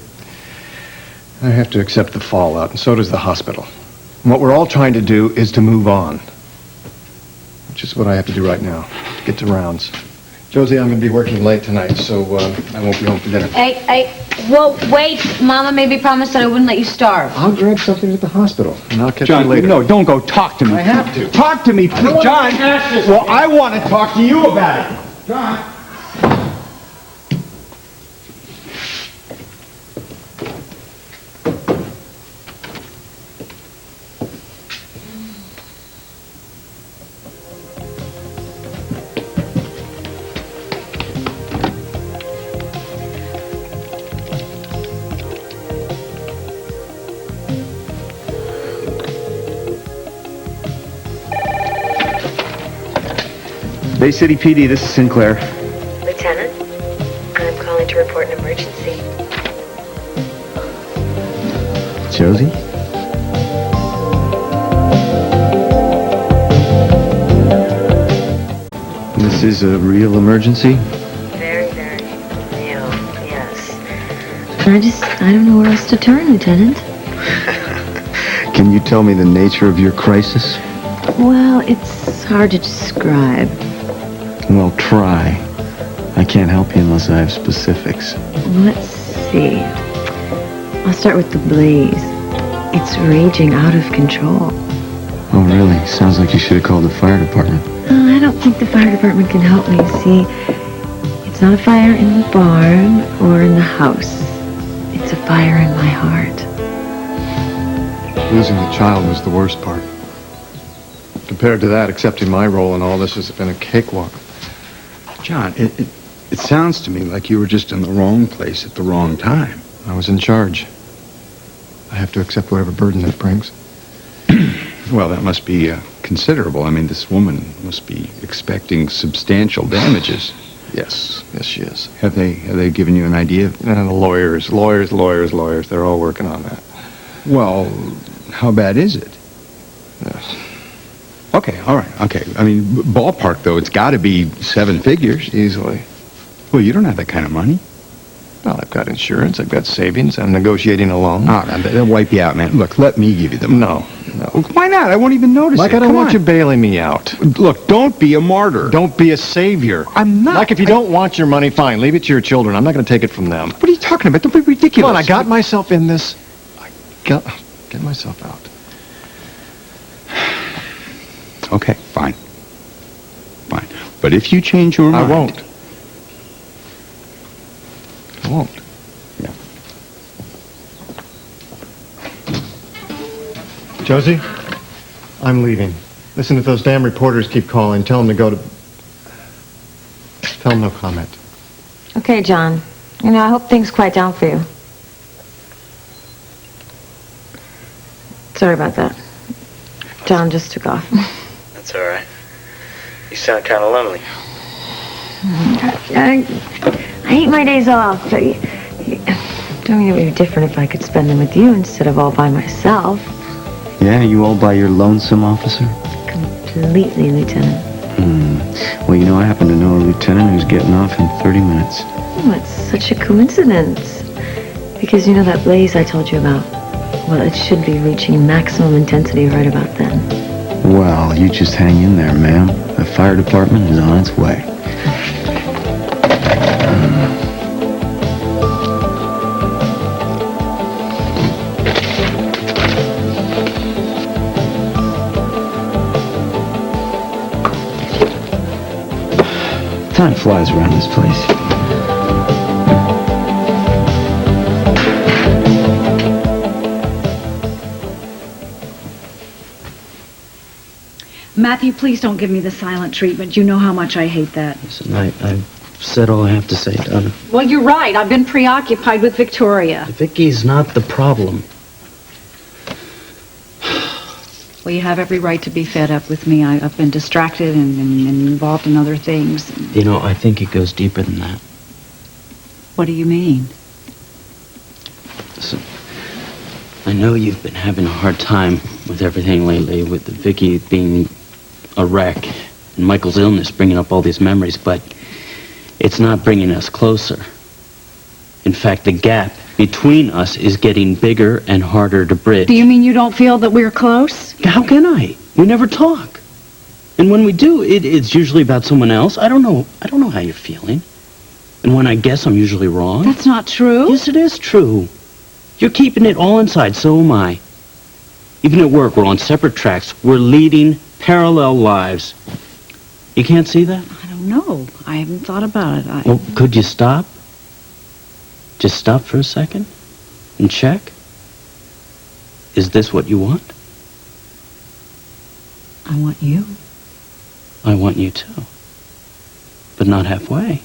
accept the fallout, and so does the hospital. And what we're all trying to do is to move on. Which is what I have to do right now, to get to rounds. Josie, I'm going to be working late tonight, so I won't be home for dinner.
Well, wait. Mama made me promise that I wouldn't let you starve.
I'll grab something at the hospital, and I'll catch
John,
you later.
no, don't go. Talk to me.
I have to.
Talk to me, please. John, well, I want to talk to you about it. John.
Bay City PD, this is Sinclair.
Lieutenant, I'm calling to report an emergency.
Josie? This is a real emergency?
Very, very real, yes.
I don't know where else to turn, Lieutenant.
Can you tell me the nature of your crisis?
Well, it's hard to describe.
Well, try. I can't help you unless I have specifics.
Let's see. I'll start with the blaze. It's raging out of control.
Oh, really? Sounds like you should have called the fire department.
I don't think the fire department can help me. See, it's not a fire in the barn or in the house. It's a fire in my heart.
Losing the child was the worst part. Compared to that, accepting my role in all this has been a cakewalk.
John, it sounds to me like you were just in the wrong place at the wrong time.
I was in charge. I have to accept whatever burden it brings.
Well, that must be considerable. I mean, this woman must be expecting substantial damages.
Yes, she is.
Have they given you an idea?
And the lawyers. They're all working on that.
Well, How bad is it? Okay, all right, okay. I mean, ballpark, though, it's got to be 7 figures.
Easily.
Well, you don't have that kind of money.
Well, I've got insurance, I've got savings, I'm negotiating a loan.
Oh, man, they'll wipe you out, man. Look, let me give you the money.
No.
Well, why not? I won't even notice
Mike,
it.
I don't
Come
want
on.
you bailing me out.
Look, don't be a martyr.
Don't be a savior.
I'm not.
Mike, if you don't want your money, fine. Leave it to your children. I'm not going to take it from them.
What are you talking about? Don't be ridiculous.
Come on, I got myself in this. Get myself out.
Okay, fine. Fine. But if you change your mind...
I won't. I won't.
Yeah.
Josie, I'm leaving. Listen, if those damn reporters keep calling, tell them to go to... Tell them no comment.
Okay, John. I hope things quiet down for you. Sorry about that. John just took off.
That's all right. You sound kind of lonely.
I hate my days off. Don't you think it would be different if I could spend them with you instead of all by myself?
Yeah, you all by your lonesome, officer?
Completely, Lieutenant.
Well, I happen to know a lieutenant who's getting off in 30 minutes.
Oh, it's such a coincidence. Because that blaze I told you about? Well, it should be reaching maximum intensity right about then.
Well, you just hang in there, ma'am. The fire department is on its way. Time flies around this place.
Matthew, please don't give me the silent treatment. You know how much I hate that.
Listen, I've said all I have to say, Donna.
Well, you're right. I've been preoccupied with Victoria.
Vicky's not the problem.
Well, you have every right to be fed up with me. I've been distracted and involved in other things.
I think it goes deeper than that.
What do you mean?
Listen, I know you've been having a hard time with everything lately, with the Vicky being a wreck and Michael's illness bringing up all these memories, but it's not bringing us closer. In fact, the gap between us is getting bigger and harder to bridge.
Do you mean you don't feel that we're close?
How can I? We never talk. And when we do, it's usually about someone else. I don't know how you're feeling. And when I guess, I'm usually wrong.
That's not true.
Yes, it is true. You're keeping it all inside, so am I. Even at work, we're on separate tracks. We're leading parallel lives. You can't see that?
I don't know. I haven't thought about it.
Well, could you stop? Just stop for a second and check. Is this what you want?
I want you.
I want you too. But not halfway.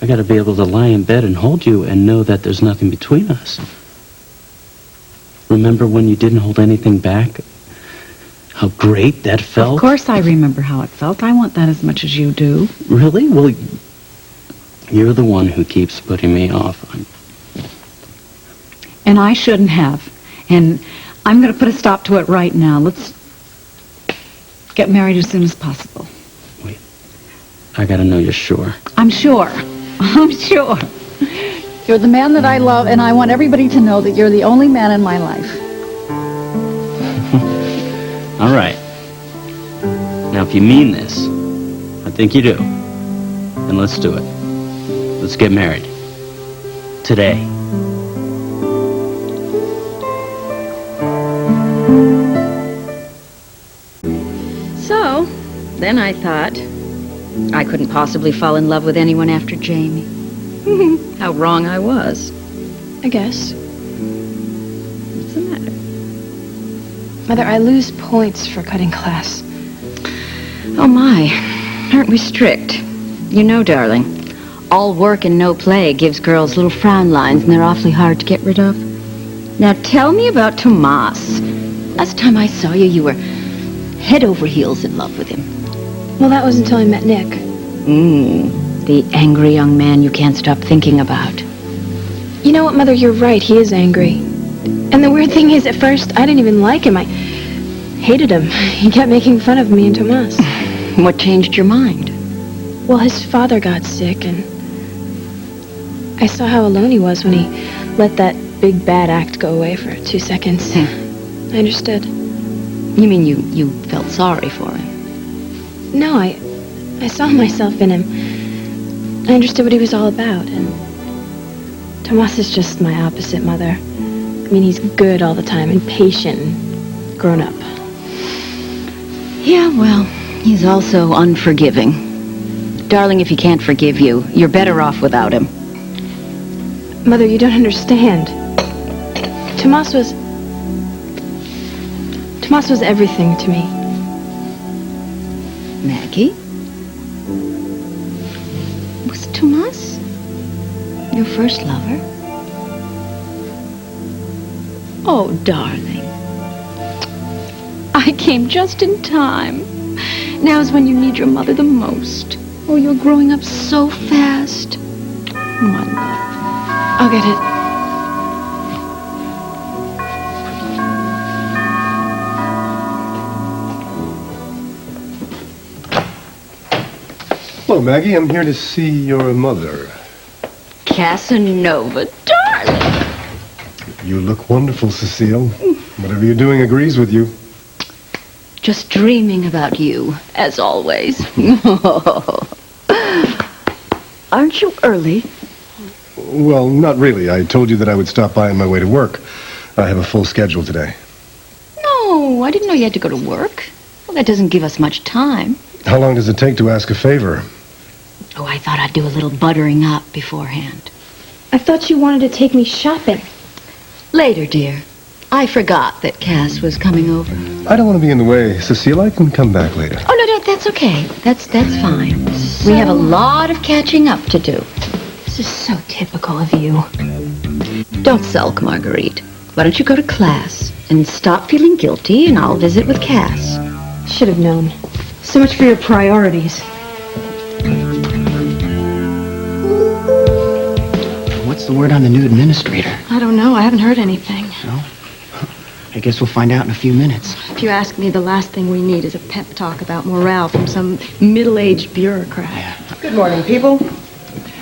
I gotta be able to lie in bed and hold you and know that there's nothing between us. Remember when you didn't hold anything back? How great that felt?
Of course I remember how it felt. I want that as much as you do.
Really? Well, you're the one who keeps putting me off.
And I shouldn't have. And I'm going to put a stop to it right now. Let's get married as soon as possible.
Wait. I gotta know you're sure.
I'm sure. I'm sure. You're the man that I love, and I want everybody to know that you're the only man in my life.
All right. Now, if you mean this, I think you do, then let's do it. Let's get married. Today.
So, then I thought I couldn't possibly fall in love with anyone after Jamie. How wrong I was.
I guess.
What's the matter?
Mother, I lose points for cutting class.
Oh my, aren't we strict? You know, darling, all work and no play gives girls little frown lines, and they're awfully hard to get rid of. Now tell me about Tomas. Last time I saw you, you were head over heels in love with him.
Well, that was until I met Nick.
The angry young man you can't stop thinking about.
You know what, Mother? You're right. He is angry. And the weird thing is, at first, I didn't even like him. I hated him. He kept making fun of me and Tomas.
What changed your mind?
Well, his father got sick, and I saw how alone he was when he let that big bad act go away for 2 seconds. I understood.
You mean you felt sorry for him?
No, I saw myself in him. I understood what he was all about, and Tomas is just my opposite, Mother. I mean, he's good all the time and patient and grown up.
Yeah, well, he's also unforgiving. Darling, if he can't forgive you, you're better off without him.
Mother, you don't understand. Tomas was everything to me.
Maggie? Was Tomas your first lover? Oh, darling. I came just in time. Now's when you need your mother the most. Oh, you're growing up so fast. My love.
I'll get it.
Hello, Maggie. I'm here to see your mother.
Casanova, darling.
You look wonderful, Cecile. Whatever you're doing agrees with you.
Just dreaming about you, as always. Aren't you early?
Well, not really. I told you that I would stop by on my way to work. I have a full schedule today.
No, I didn't know you had to go to work. Well, that doesn't give us much time.
How long does it take to ask a favor?
Oh, I thought I'd do a little buttering up beforehand.
I thought you wanted to take me shopping.
Later, dear. I forgot that Cass was coming over.
I don't want to be in the way. Cecile, I can come back later.
Oh, no, that's okay. That's fine. We have a lot of catching up to do.
This is so typical of you.
Don't sulk, Marguerite. Why don't you go to class and stop feeling guilty, and I'll visit with Cass.
Should have known. So much for your priorities.
What's the word on the new administrator?
I don't know. I haven't heard anything.
No? I guess we'll find out in a few minutes.
If you ask me, the last thing we need is a pep talk about morale from some middle-aged bureaucrat.
Good morning, people.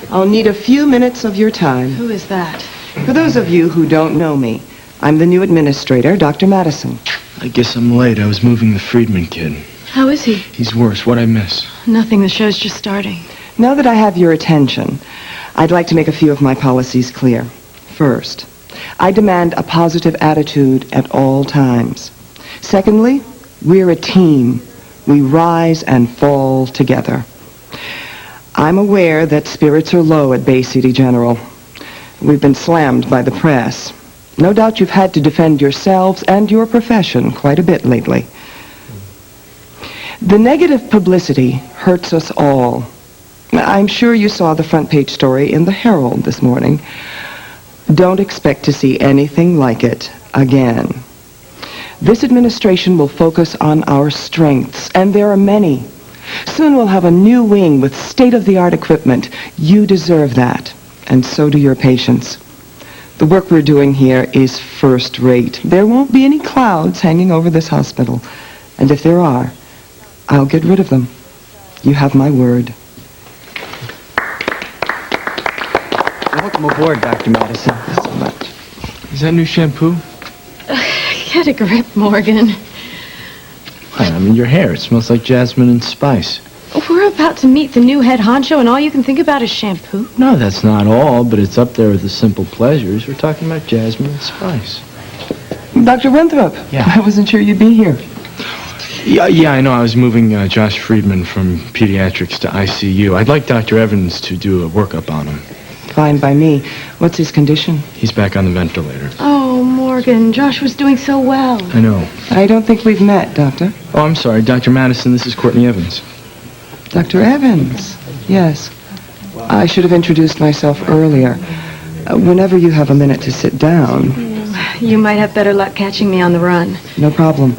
I'll need a few minutes of your time.
Who is that?
For those of you who don't know me, I'm the new administrator, Dr. Madison.
I guess I'm late. I was moving the Friedman kid.
How is he?
He's worse. What'd I miss?
Nothing. The show's just starting.
Now that I have your attention, I'd like to make a few of my policies clear. First, I demand a positive attitude at all times. Secondly, we're a team. We rise and fall together. I'm aware that spirits are low at Bay City General. We've been slammed by the press. No doubt you've had to defend yourselves and your profession quite a bit lately. The negative publicity hurts us all. I'm sure you saw the front page story in the Herald this morning. Don't expect to see anything like it again. This administration will focus on our strengths, and there are many. Soon we'll have a new wing with state-of-the-art equipment. You deserve that, and so do your patients. The work we're doing here is first-rate. There won't be any clouds hanging over this hospital. And if there are, I'll get rid of them. You have my word.
Welcome aboard, Dr. Madison.
Thanks so much.
Is that new shampoo?
Get a grip, Morgan.
I mean, your hair. It smells like jasmine and spice.
We're about to meet the new head honcho, and all you can think about is shampoo.
No, that's not all, but it's up there with the simple pleasures. We're talking about jasmine and spice.
Dr. Winthrop.
Yeah.
I wasn't sure you'd be here.
Yeah, I know. I was moving Josh Friedman from pediatrics to ICU. I'd like Dr. Evans to do a workup on him.
Fine by me. What's his condition?
He's back on the ventilator.
Oh, Morgan, Josh was doing so well.
I know.
I don't think we've met, Doctor.
Oh, I'm sorry. Dr. Madison, this is Courtney Evans.
Dr. Evans. Yes. I should have introduced myself earlier. Whenever you have a minute to sit down.
You might have better luck catching me on the run.
No problem.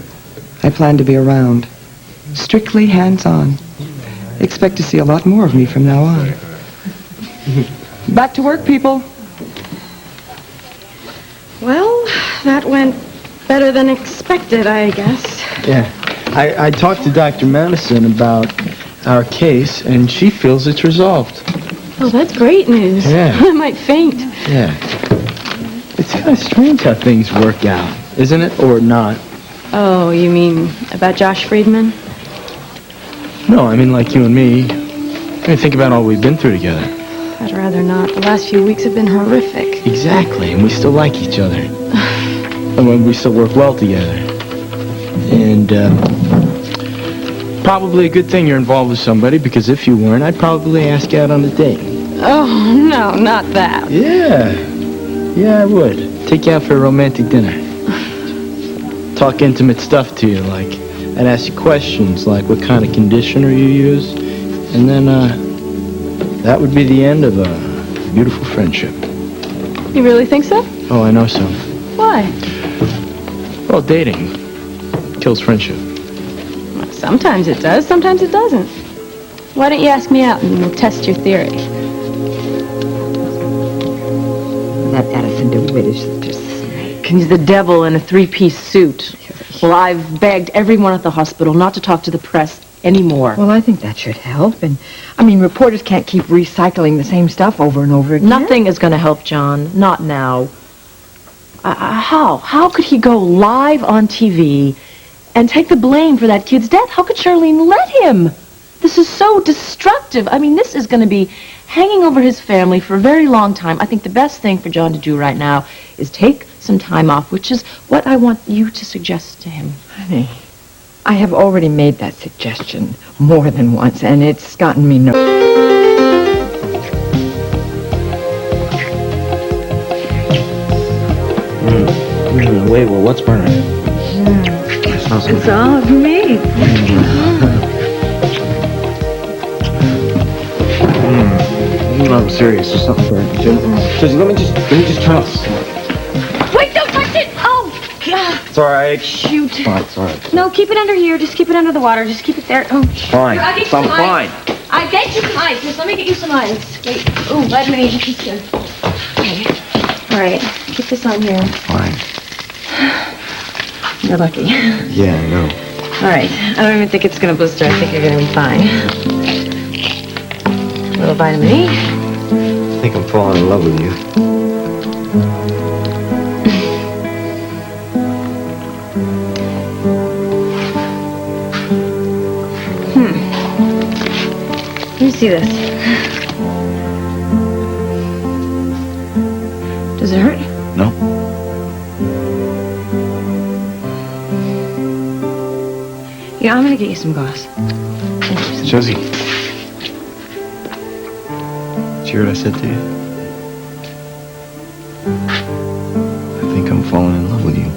I plan to be around. Strictly hands-on. Expect to see a lot more of me from now on. Back to work, people.
Well, That went better than expected, I guess.
Yeah. I talked to Dr. Madison about our case, and she feels it's resolved.
Oh, that's great news.
Yeah.
I might faint.
Yeah. It's kind of strange how things work out, isn't it? Or not?
Oh, you mean about Josh Friedman?
No, I mean like you and me. I mean, think about all we've been through together.
I'd rather not. The last few weeks have been horrific.
Exactly, and we still like each other. And when we still work well together. And, probably a good thing you're involved with somebody, because if you weren't, I'd probably ask you out on a date.
Oh, no, not that.
Yeah. Yeah, I would. Take you out for a romantic dinner. Talk intimate stuff to you, like, I'd ask you questions, like what kind of conditioner you use. And then, that would be the end of a beautiful friendship.
You really think so?
Oh, I know so.
Why?
Well, dating kills friendship.
Sometimes it does, sometimes it doesn't. Why don't you ask me out and we'll test your theory?
That Addison DeWitt is just a snake.
He's the devil in a three-piece suit. Well, I've begged everyone at the hospital not to talk to the press anymore.
Well, I think that should help. And, I mean, reporters can't keep recycling the same stuff over and over again.
Nothing is going to help, John. Not now. How? How could he go live on TV and take the blame for that kid's death? How could Charlene let him? This is so destructive. I mean, this is going to be hanging over his family for a very long time. I think the best thing for John to do right now is take some time off, which is what I want you to suggest to him.
Honey, I have already made that suggestion more than once, and it's gotten me no...
Wait, well, what's burning?
It's all of me.
No, I'm serious. There's something burning. Susie, let me just turn off.
Wait, don't touch it! Oh, God.
It's all right.
Shoot.
It's fine, it's all right.
No, keep it under here. Just keep it under the water. Just keep it there. Oh,
Fine.
Here, I'll get you
I'm
some
fine.
ice. I'll get you some ice. Just let me get you some ice. Wait. Oh, vitamin E deficiency. Okay. All right. Keep this on here.
Fine.
You're lucky.
Yeah, I know.
All right. I don't even think it's going to blister. I think you're going to be fine. A little vitamin E.
I think I'm falling in love with you.
Let me see this. Does it hurt?
No.
Yeah, I'm going to get you some gauze.
Josie. Did you hear what I said to you? I think I'm falling in love with you.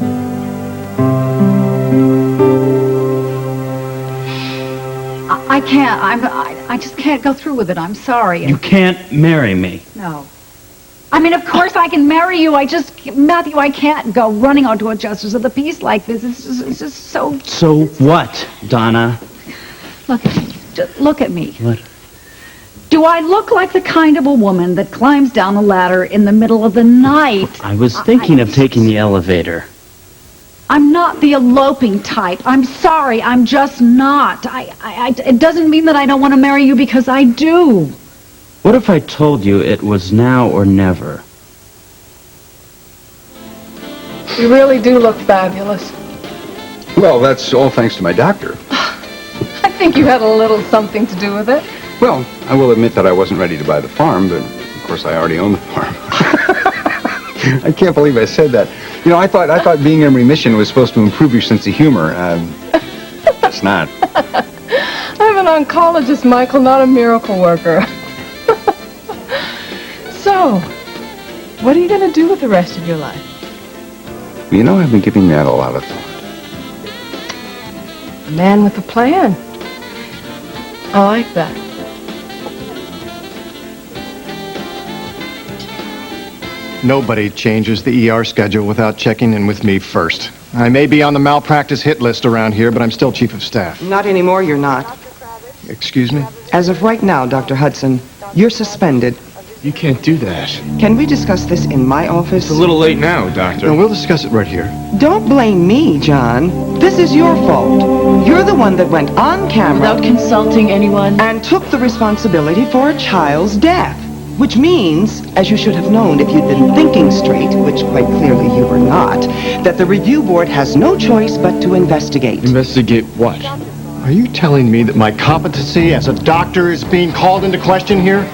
I can't. I just can't go through with it. I'm sorry.
You can't marry me.
No. I mean, of course I can marry you. Matthew, I can't go running onto a justice of the peace like this. It's just so...
So what, Donna?
Look at me. Just look at me.
What?
Do I look like the kind of a woman that climbs down the ladder in the middle of the night?
I was thinking of taking the elevator.
I'm not the eloping type. I'm sorry. I'm just not. It doesn't mean that I don't want to marry you because I do.
What if I told you it was now or never?
You really do look fabulous.
Well, that's all thanks to my doctor.
I think you had a little something to do with it.
Well, I will admit that I wasn't ready to buy the farm, but of course I already own the farm. I can't believe I said that. You know, I thought being in remission was supposed to improve your sense of humor. It's not.
I'm an oncologist, Michael, not a miracle worker. So, what are you going to do with the rest of your life?
You know, I've been giving that a lot of thought.
A man with a plan. I like that.
Nobody changes the ER schedule without checking in with me first. I may be on the malpractice hit list around here, but I'm still chief of staff.
Not anymore, you're not.
Excuse me?
As of right now, Dr. Hudson, you're suspended.
You can't do that.
Can we discuss this in my office?
It's a little late now, Doctor. No, we'll discuss it right here.
Don't blame me, John. This is your fault. You're the one that went on camera
Without consulting anyone?
and took the responsibility for a child's death. Which means, as you should have known if you'd been thinking straight, which quite clearly you were not, that the review board has no choice but to investigate.
Investigate what?
Are you telling me that my competency as a doctor is being called into question here?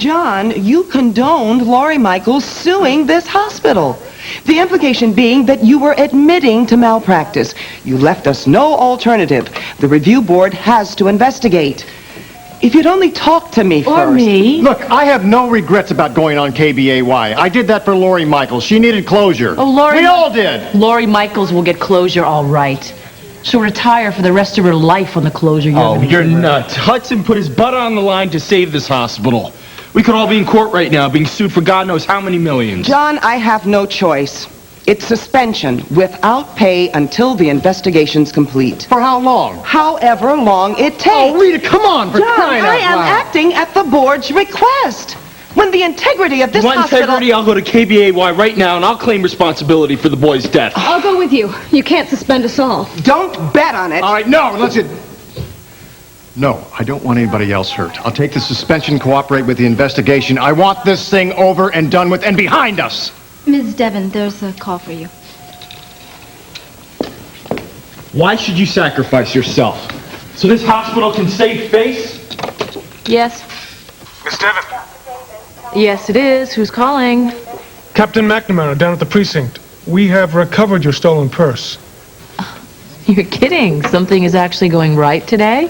John, you condoned Laurie Michaels suing this hospital. The implication being that you were admitting to malpractice. You left us no alternative. The review board has to investigate. If you'd only talk to me first.
Or me.
Look, I have no regrets about going on KBAY. I did that for Laurie Michaels. She needed closure.
Oh, Laurie.
We all did.
Laurie Michaels will get closure all right. She'll retire for the rest of her life on the closure.
You're nuts. Hudson put his butt on the line to save this hospital. We could all be in court right now, being sued for God knows how many millions.
John, I have no choice. It's suspension without pay until the investigation's complete.
For how long?
However long it takes.
Oh, Rita, come on, for
John,
crying out
I am
loud.
acting at the board's request. When the integrity of this
You want
hospital...
integrity? I'll go to KBAY right now, and I'll claim responsibility for the boy's death.
I'll go with you. You can't suspend us all.
Don't bet on it.
All right, no, let's it. No, I don't want anybody else hurt. I'll take the suspension, cooperate with the investigation. I want this thing over and done with and behind us.
Ms. Devon, there's a call for you.
Why should you sacrifice yourself? So this hospital can save face?
Yes.
Miss Devon.
Yes, it is. Who's calling?
Captain McNamara down at the precinct. We have recovered your stolen purse.
You're kidding. Something is actually going right today?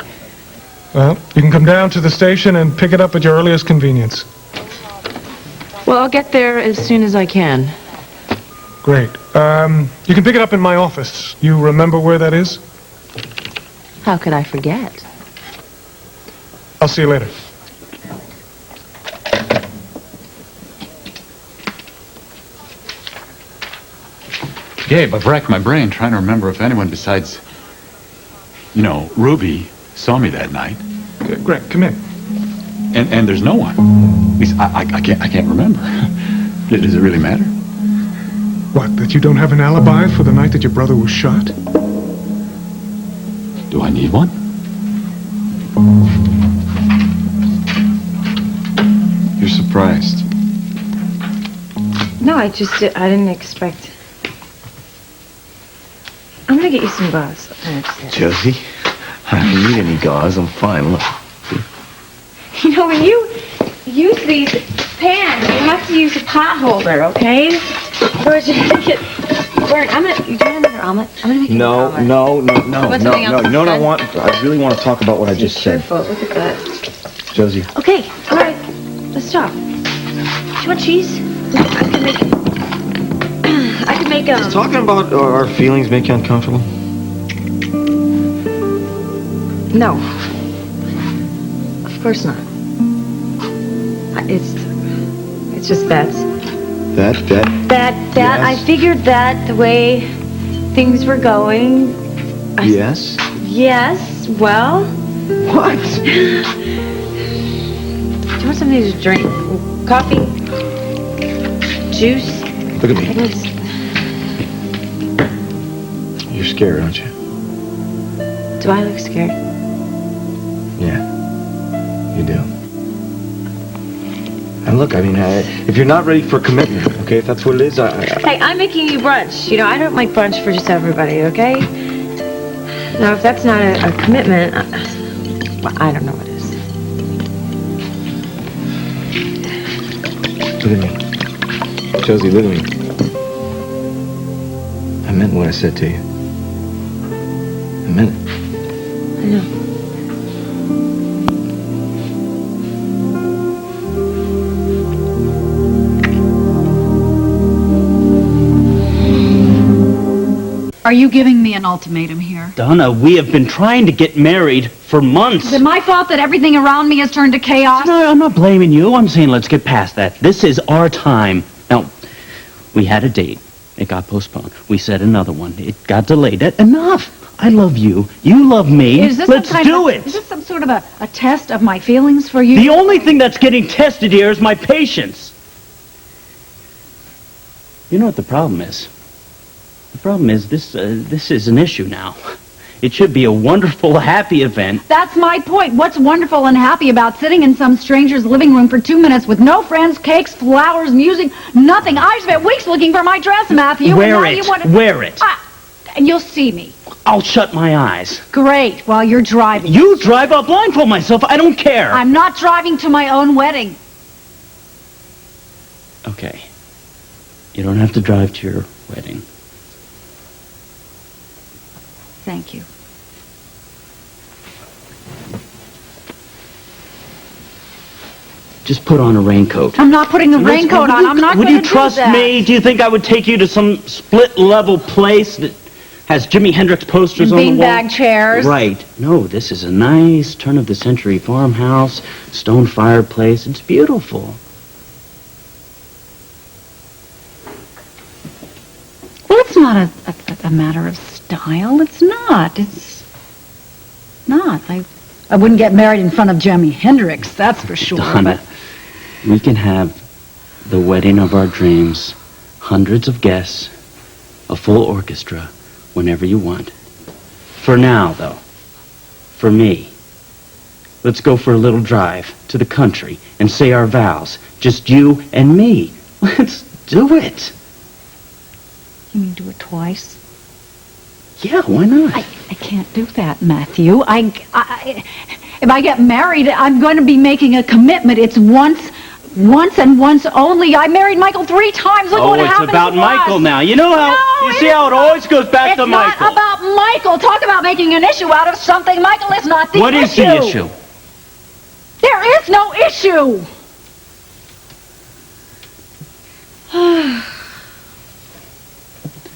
Well, you can come down to the station and pick it up at your earliest convenience.
Well, I'll get there as soon as I can.
Great. You can pick it up in my office. You remember where that is?
How could I forget?
I'll see you later.
Gabe, I've racked my brain trying to remember if anyone besides, Ruby saw me that night.
Greg, come in.
And there's no one. At least I can't remember. Does it really matter?
What, that you don't have an alibi for the night that your brother was shot?
Do I need one?
You're surprised.
No, I didn't expect. I'm gonna get you some gauze.
Josie, I don't need any gauze. I'm fine. Look.
When you use these pans, you have to use a pot holder, okay? Or it's gonna get burnt. You doing another omelet? I'm gonna make you an omelet.
No.
Want something else
You know what I
instead?
want? I really want to talk about what I just said.
Careful, look at that.
Josie.
Okay, all right, let's talk. Do you want cheese? I could make
Does talking about our feelings make you uncomfortable?
No. Of course not. It's just that. That. I figured that the way things were going.
Yes.
Yes. Well.
What?
Do you want something to drink? Coffee? Juice?
Look at me. You're scared, aren't you?
Do I look scared?
Yeah. You do. And look, if you're not ready for commitment, okay, if that's what it is,
Hey, I'm making you brunch. I don't make brunch for just everybody, okay? Now, if that's not a commitment, I don't know what is.
Look at me. Josie, look at me. I meant what I said to you.
A minute.
I know.
Are you giving me an ultimatum here?
Donna, we have been trying to get married for months.
Is it my fault that everything around me has turned to chaos?
No, I'm not blaming you. I'm saying let's get past that. This is our time. Now, we had a date. It got postponed. We set another one. It got delayed. Enough. I love you. You love me. Let's do it.
Is this some sort of a test of my feelings for you?
The only thing that's getting tested here is my patience. You know what the problem is? The problem is this is an issue now. It should be a wonderful, happy event.
That's my point. What's wonderful and happy about sitting in some stranger's living room for 2 minutes with no friends, cakes, flowers, music, nothing? I spent weeks looking for my dress, Matthew.
Wear it. Wear it.
And you'll see me.
I'll shut my eyes.
Great, while you're driving.
You drive, I'll blindfold myself. I don't care.
I'm not driving to my own wedding.
Okay. You don't have to drive to your wedding.
Thank you.
Just put on a raincoat.
I'm not putting a raincoat on. I'm not going to do that.
Would you trust me? Do you think I would take you to some split-level place that has Jimi Hendrix posters on the wall?
Beanbag chairs.
Right. No, this is a nice turn-of-the-century farmhouse, stone fireplace. It's beautiful.
Well, it's not a matter of style. It's not. It's not. I wouldn't get married in front of Jimi Hendrix, that's for sure.
Donna, we can have the wedding of our dreams, hundreds of guests, a full orchestra, whenever you want. For now, though, for me, let's go for a little drive to the country and say our vows. Just you and me. Let's do it.
You mean do it twice?
Yeah, why not?
I can't do that, Matthew. If I get married, I'm going to be making a commitment. It's once and once only. I married Michael 3 times. Look what happened.
Oh, it's about Michael now. You know how, you see how it always goes back to Michael.
It's not about Michael. Talk about making an issue out of something. Michael is not the issue.
What is the issue?
There is no issue.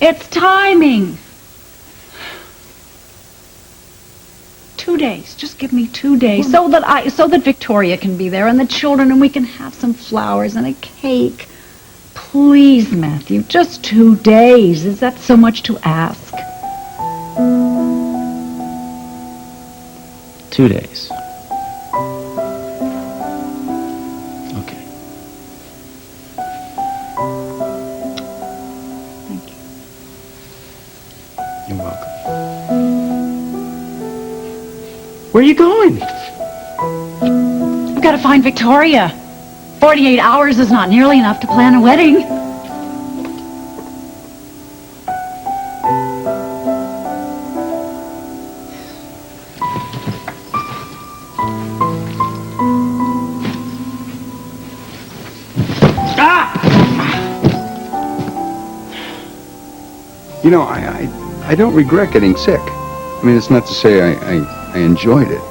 It's timing. 2 days. Just give me 2 days so that Victoria can be there and the children and we can have some flowers and a cake. Please, Matthew, just 2 days. Is that so much to ask?
2 days. Okay.
Thank you.
You're welcome. Where are you going?
I've got to find Victoria. 48 hours is not nearly enough to plan a wedding.
You know, I don't regret getting sick. I mean, it's not to say I enjoyed it,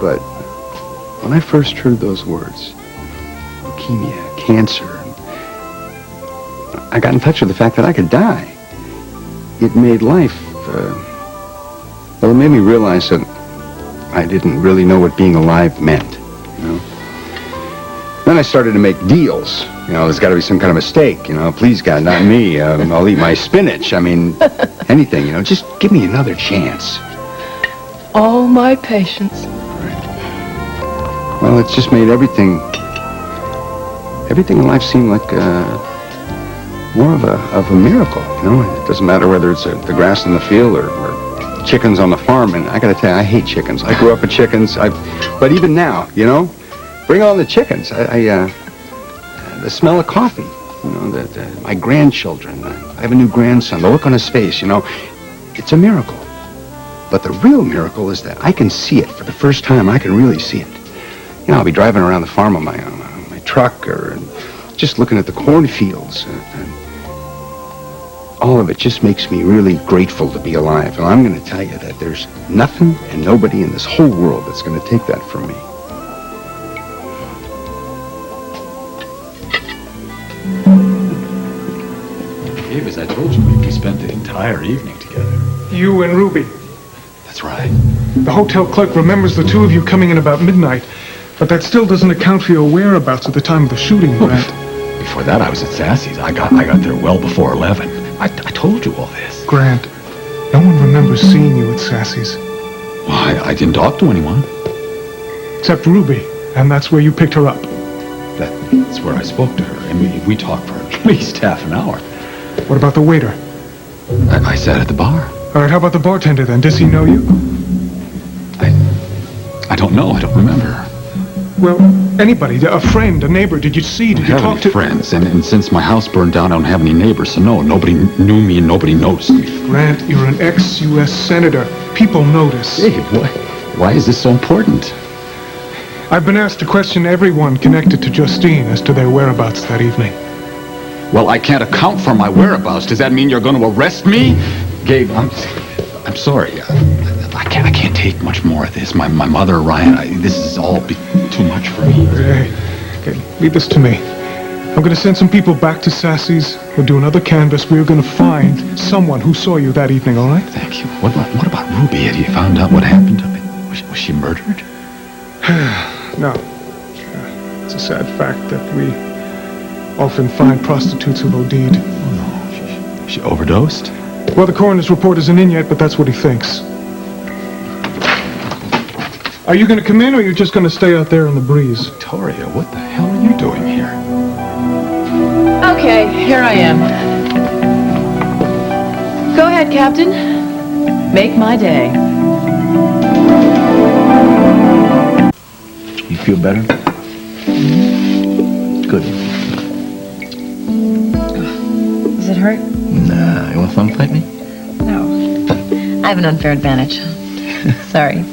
but when I first heard those words, leukemia, cancer, I got in touch with the fact that I could die. It made life, well, it made me realize that I didn't really know what being alive meant, you know. Then I started to make deals. You know, there's got to be some kind of a stake, you know. Please, God, not me. I'll eat my spinach. I mean, anything, you know. Just give me another chance.
All my patience.
Well, it's just made everything in life seem like more of a miracle, you know. It doesn't matter whether it's the grass in the field or chickens on the farm. And I got to tell you, I hate chickens. I grew up with chickens. But even now, you know, bring on the chickens. The smell of coffee, you know, my grandchildren. I have a new grandson. The look on his face, you know, it's a miracle. But the real miracle is that I can see it for the first time. I can really see it. You know, I'll be driving around the farm on my truck or just looking at the cornfields. all of it just makes me really grateful to be alive. And I'm going to tell you that there's nothing and nobody in this whole world that's going to take that from me.
Dave, as I told you, we spent the entire evening together.
You and Ruby.
That's right.
The hotel clerk remembers the two of you coming in about midnight, but that still doesn't account for your whereabouts at the time of the shooting, Grant.
Before that, I was at Sassy's. I got there well before 11. I told you all this.
Grant, no one remembers seeing you at Sassy's.
Why, I didn't talk to anyone.
Except Ruby, and that's where you picked her up.
That's where I spoke to her, and we talked for at least half an hour.
What about the waiter?
I sat at the bar.
All right, how about the bartender then? Does he know you?
I don't know. I don't remember.
Well, anybody, a friend, a neighbor, did you see, did you talk to...
friends, and since my house burned down, I don't have any neighbors, so no, nobody knew me and nobody noticed me.
Grant, you're an ex-U.S. senator. People notice.
Dave, why is this so important?
I've been asked to question everyone connected to Justine as to their whereabouts that evening.
Well, I can't account for my whereabouts. Does that mean you're going to arrest me? Gabe, I'm sorry. I can't take much more of this. My mother, Ryan, this is all too much for me.
Okay, leave this to me. I'm going to send some people back to Sassy's. We'll do another canvass. We're going to find someone who saw you that evening, all right?
Thank you. What about Ruby? Have you found out what happened to her? Was she murdered?
No. It's a sad fact that we often find prostitutes who've OD'd.
Oh, no. She overdosed?
Well, the coroner's report isn't in yet, but that's what he thinks. Are you going to come in, or are you just going to stay out there in the breeze?
Victoria, what the hell are you doing here?
Okay, here I am. Go ahead, Captain. Make my day.
You feel better? Good.
Does it hurt?
Nah, you want to fun fight me?
No. I have an unfair advantage. Sorry.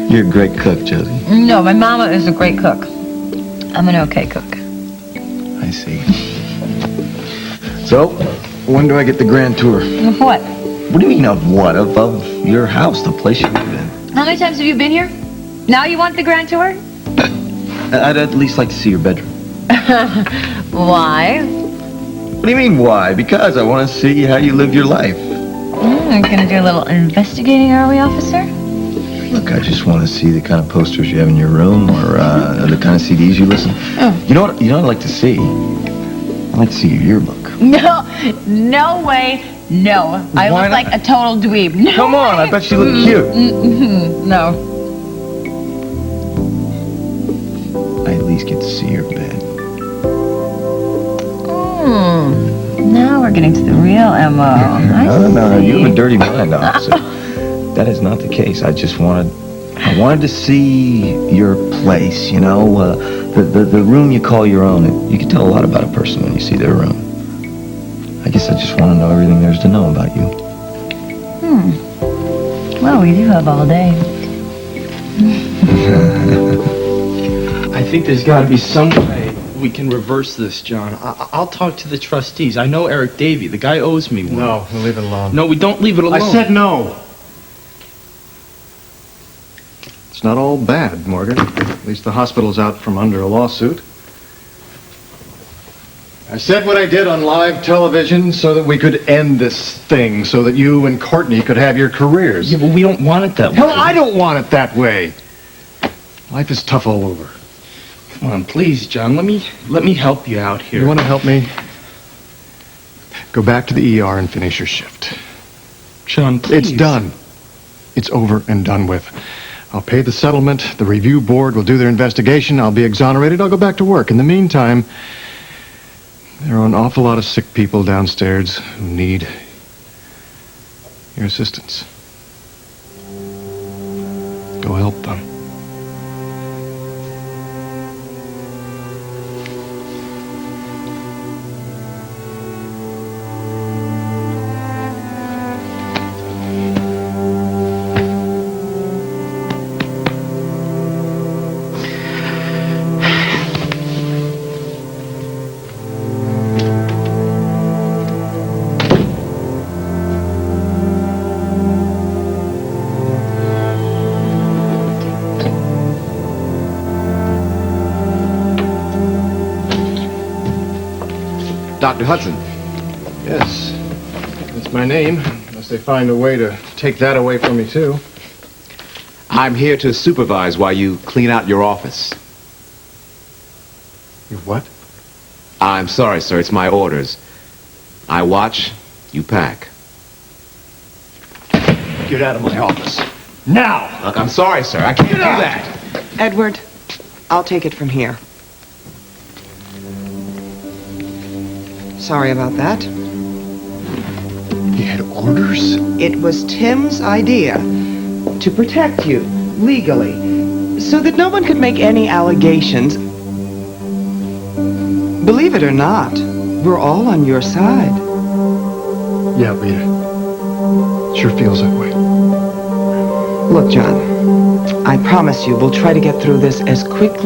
You're a great cook, Josie.
No, my mama is a great cook. I'm an okay cook.
I see. So, when do I get the grand tour?
Of what?
What do you mean of what? Of your house, the place you live in.
How many times have you been here? Now you want the grand tour?
I'd at least like to see your bedroom.
Why?
What do you mean, why? Because I want to see how you live your life.
We're gonna do a little investigating, are we, officer?
Look, I just want to see the kind of posters you have in your room, or the kind of CDs you listen.
Oh.
You know what I'd like to see? I'd like to see your yearbook.
No way, no. I
Why
look
not?
like a total dweeb. No
Come on,
way.
I bet you look cute.
No.
I at least get to see your bed.
Now we're getting to the real MO.
No, you have a dirty mind, officer. That is not the case. I wanted to see your place, you know, the room you call your own. You can tell a lot about a person when you see their room. I guess I just want to know everything there's to know about you.
Well, we do have all day.
I think there's got to be some way we can reverse this, John. I'll talk to the trustees. I know Eric Davey. The guy owes me one.
No, we'll leave it alone.
No, we don't leave it alone.
I said no. It's not all bad, Morgan. At least the hospital's out from under a lawsuit. I said what I did on live television so that we could end this thing, so that you and Courtney could have your careers.
Yeah, but we don't want it that way.
Hell, I don't want it that way. Life is tough all over.
Come on, please, John. Let me help you out here.
You want to help me? Go back to the ER and finish your shift.
John, please.
It's done. It's over and done with. I'll pay the settlement. The review board will do their investigation. I'll be exonerated. I'll go back to work. In the meantime, there are an awful lot of sick people downstairs who need your assistance. Go help them.
Dr. Hudson.
Yes, that's my name, unless they find a way to take that away from me, too.
I'm here to supervise while you clean out your office.
You what?
I'm sorry, sir. It's my orders. I watch, you pack.
Get out of my office. Now!
Look, I'm sorry, sir. I can't do that.
Edward, I'll take it from here. Sorry about that.
He had orders?
It was Tim's idea to protect you legally so that no one could make any allegations. Believe it or not, we're all on your side.
Yeah, Rita. Sure feels that way.
Look, John, I promise you we'll try to get through this as quickly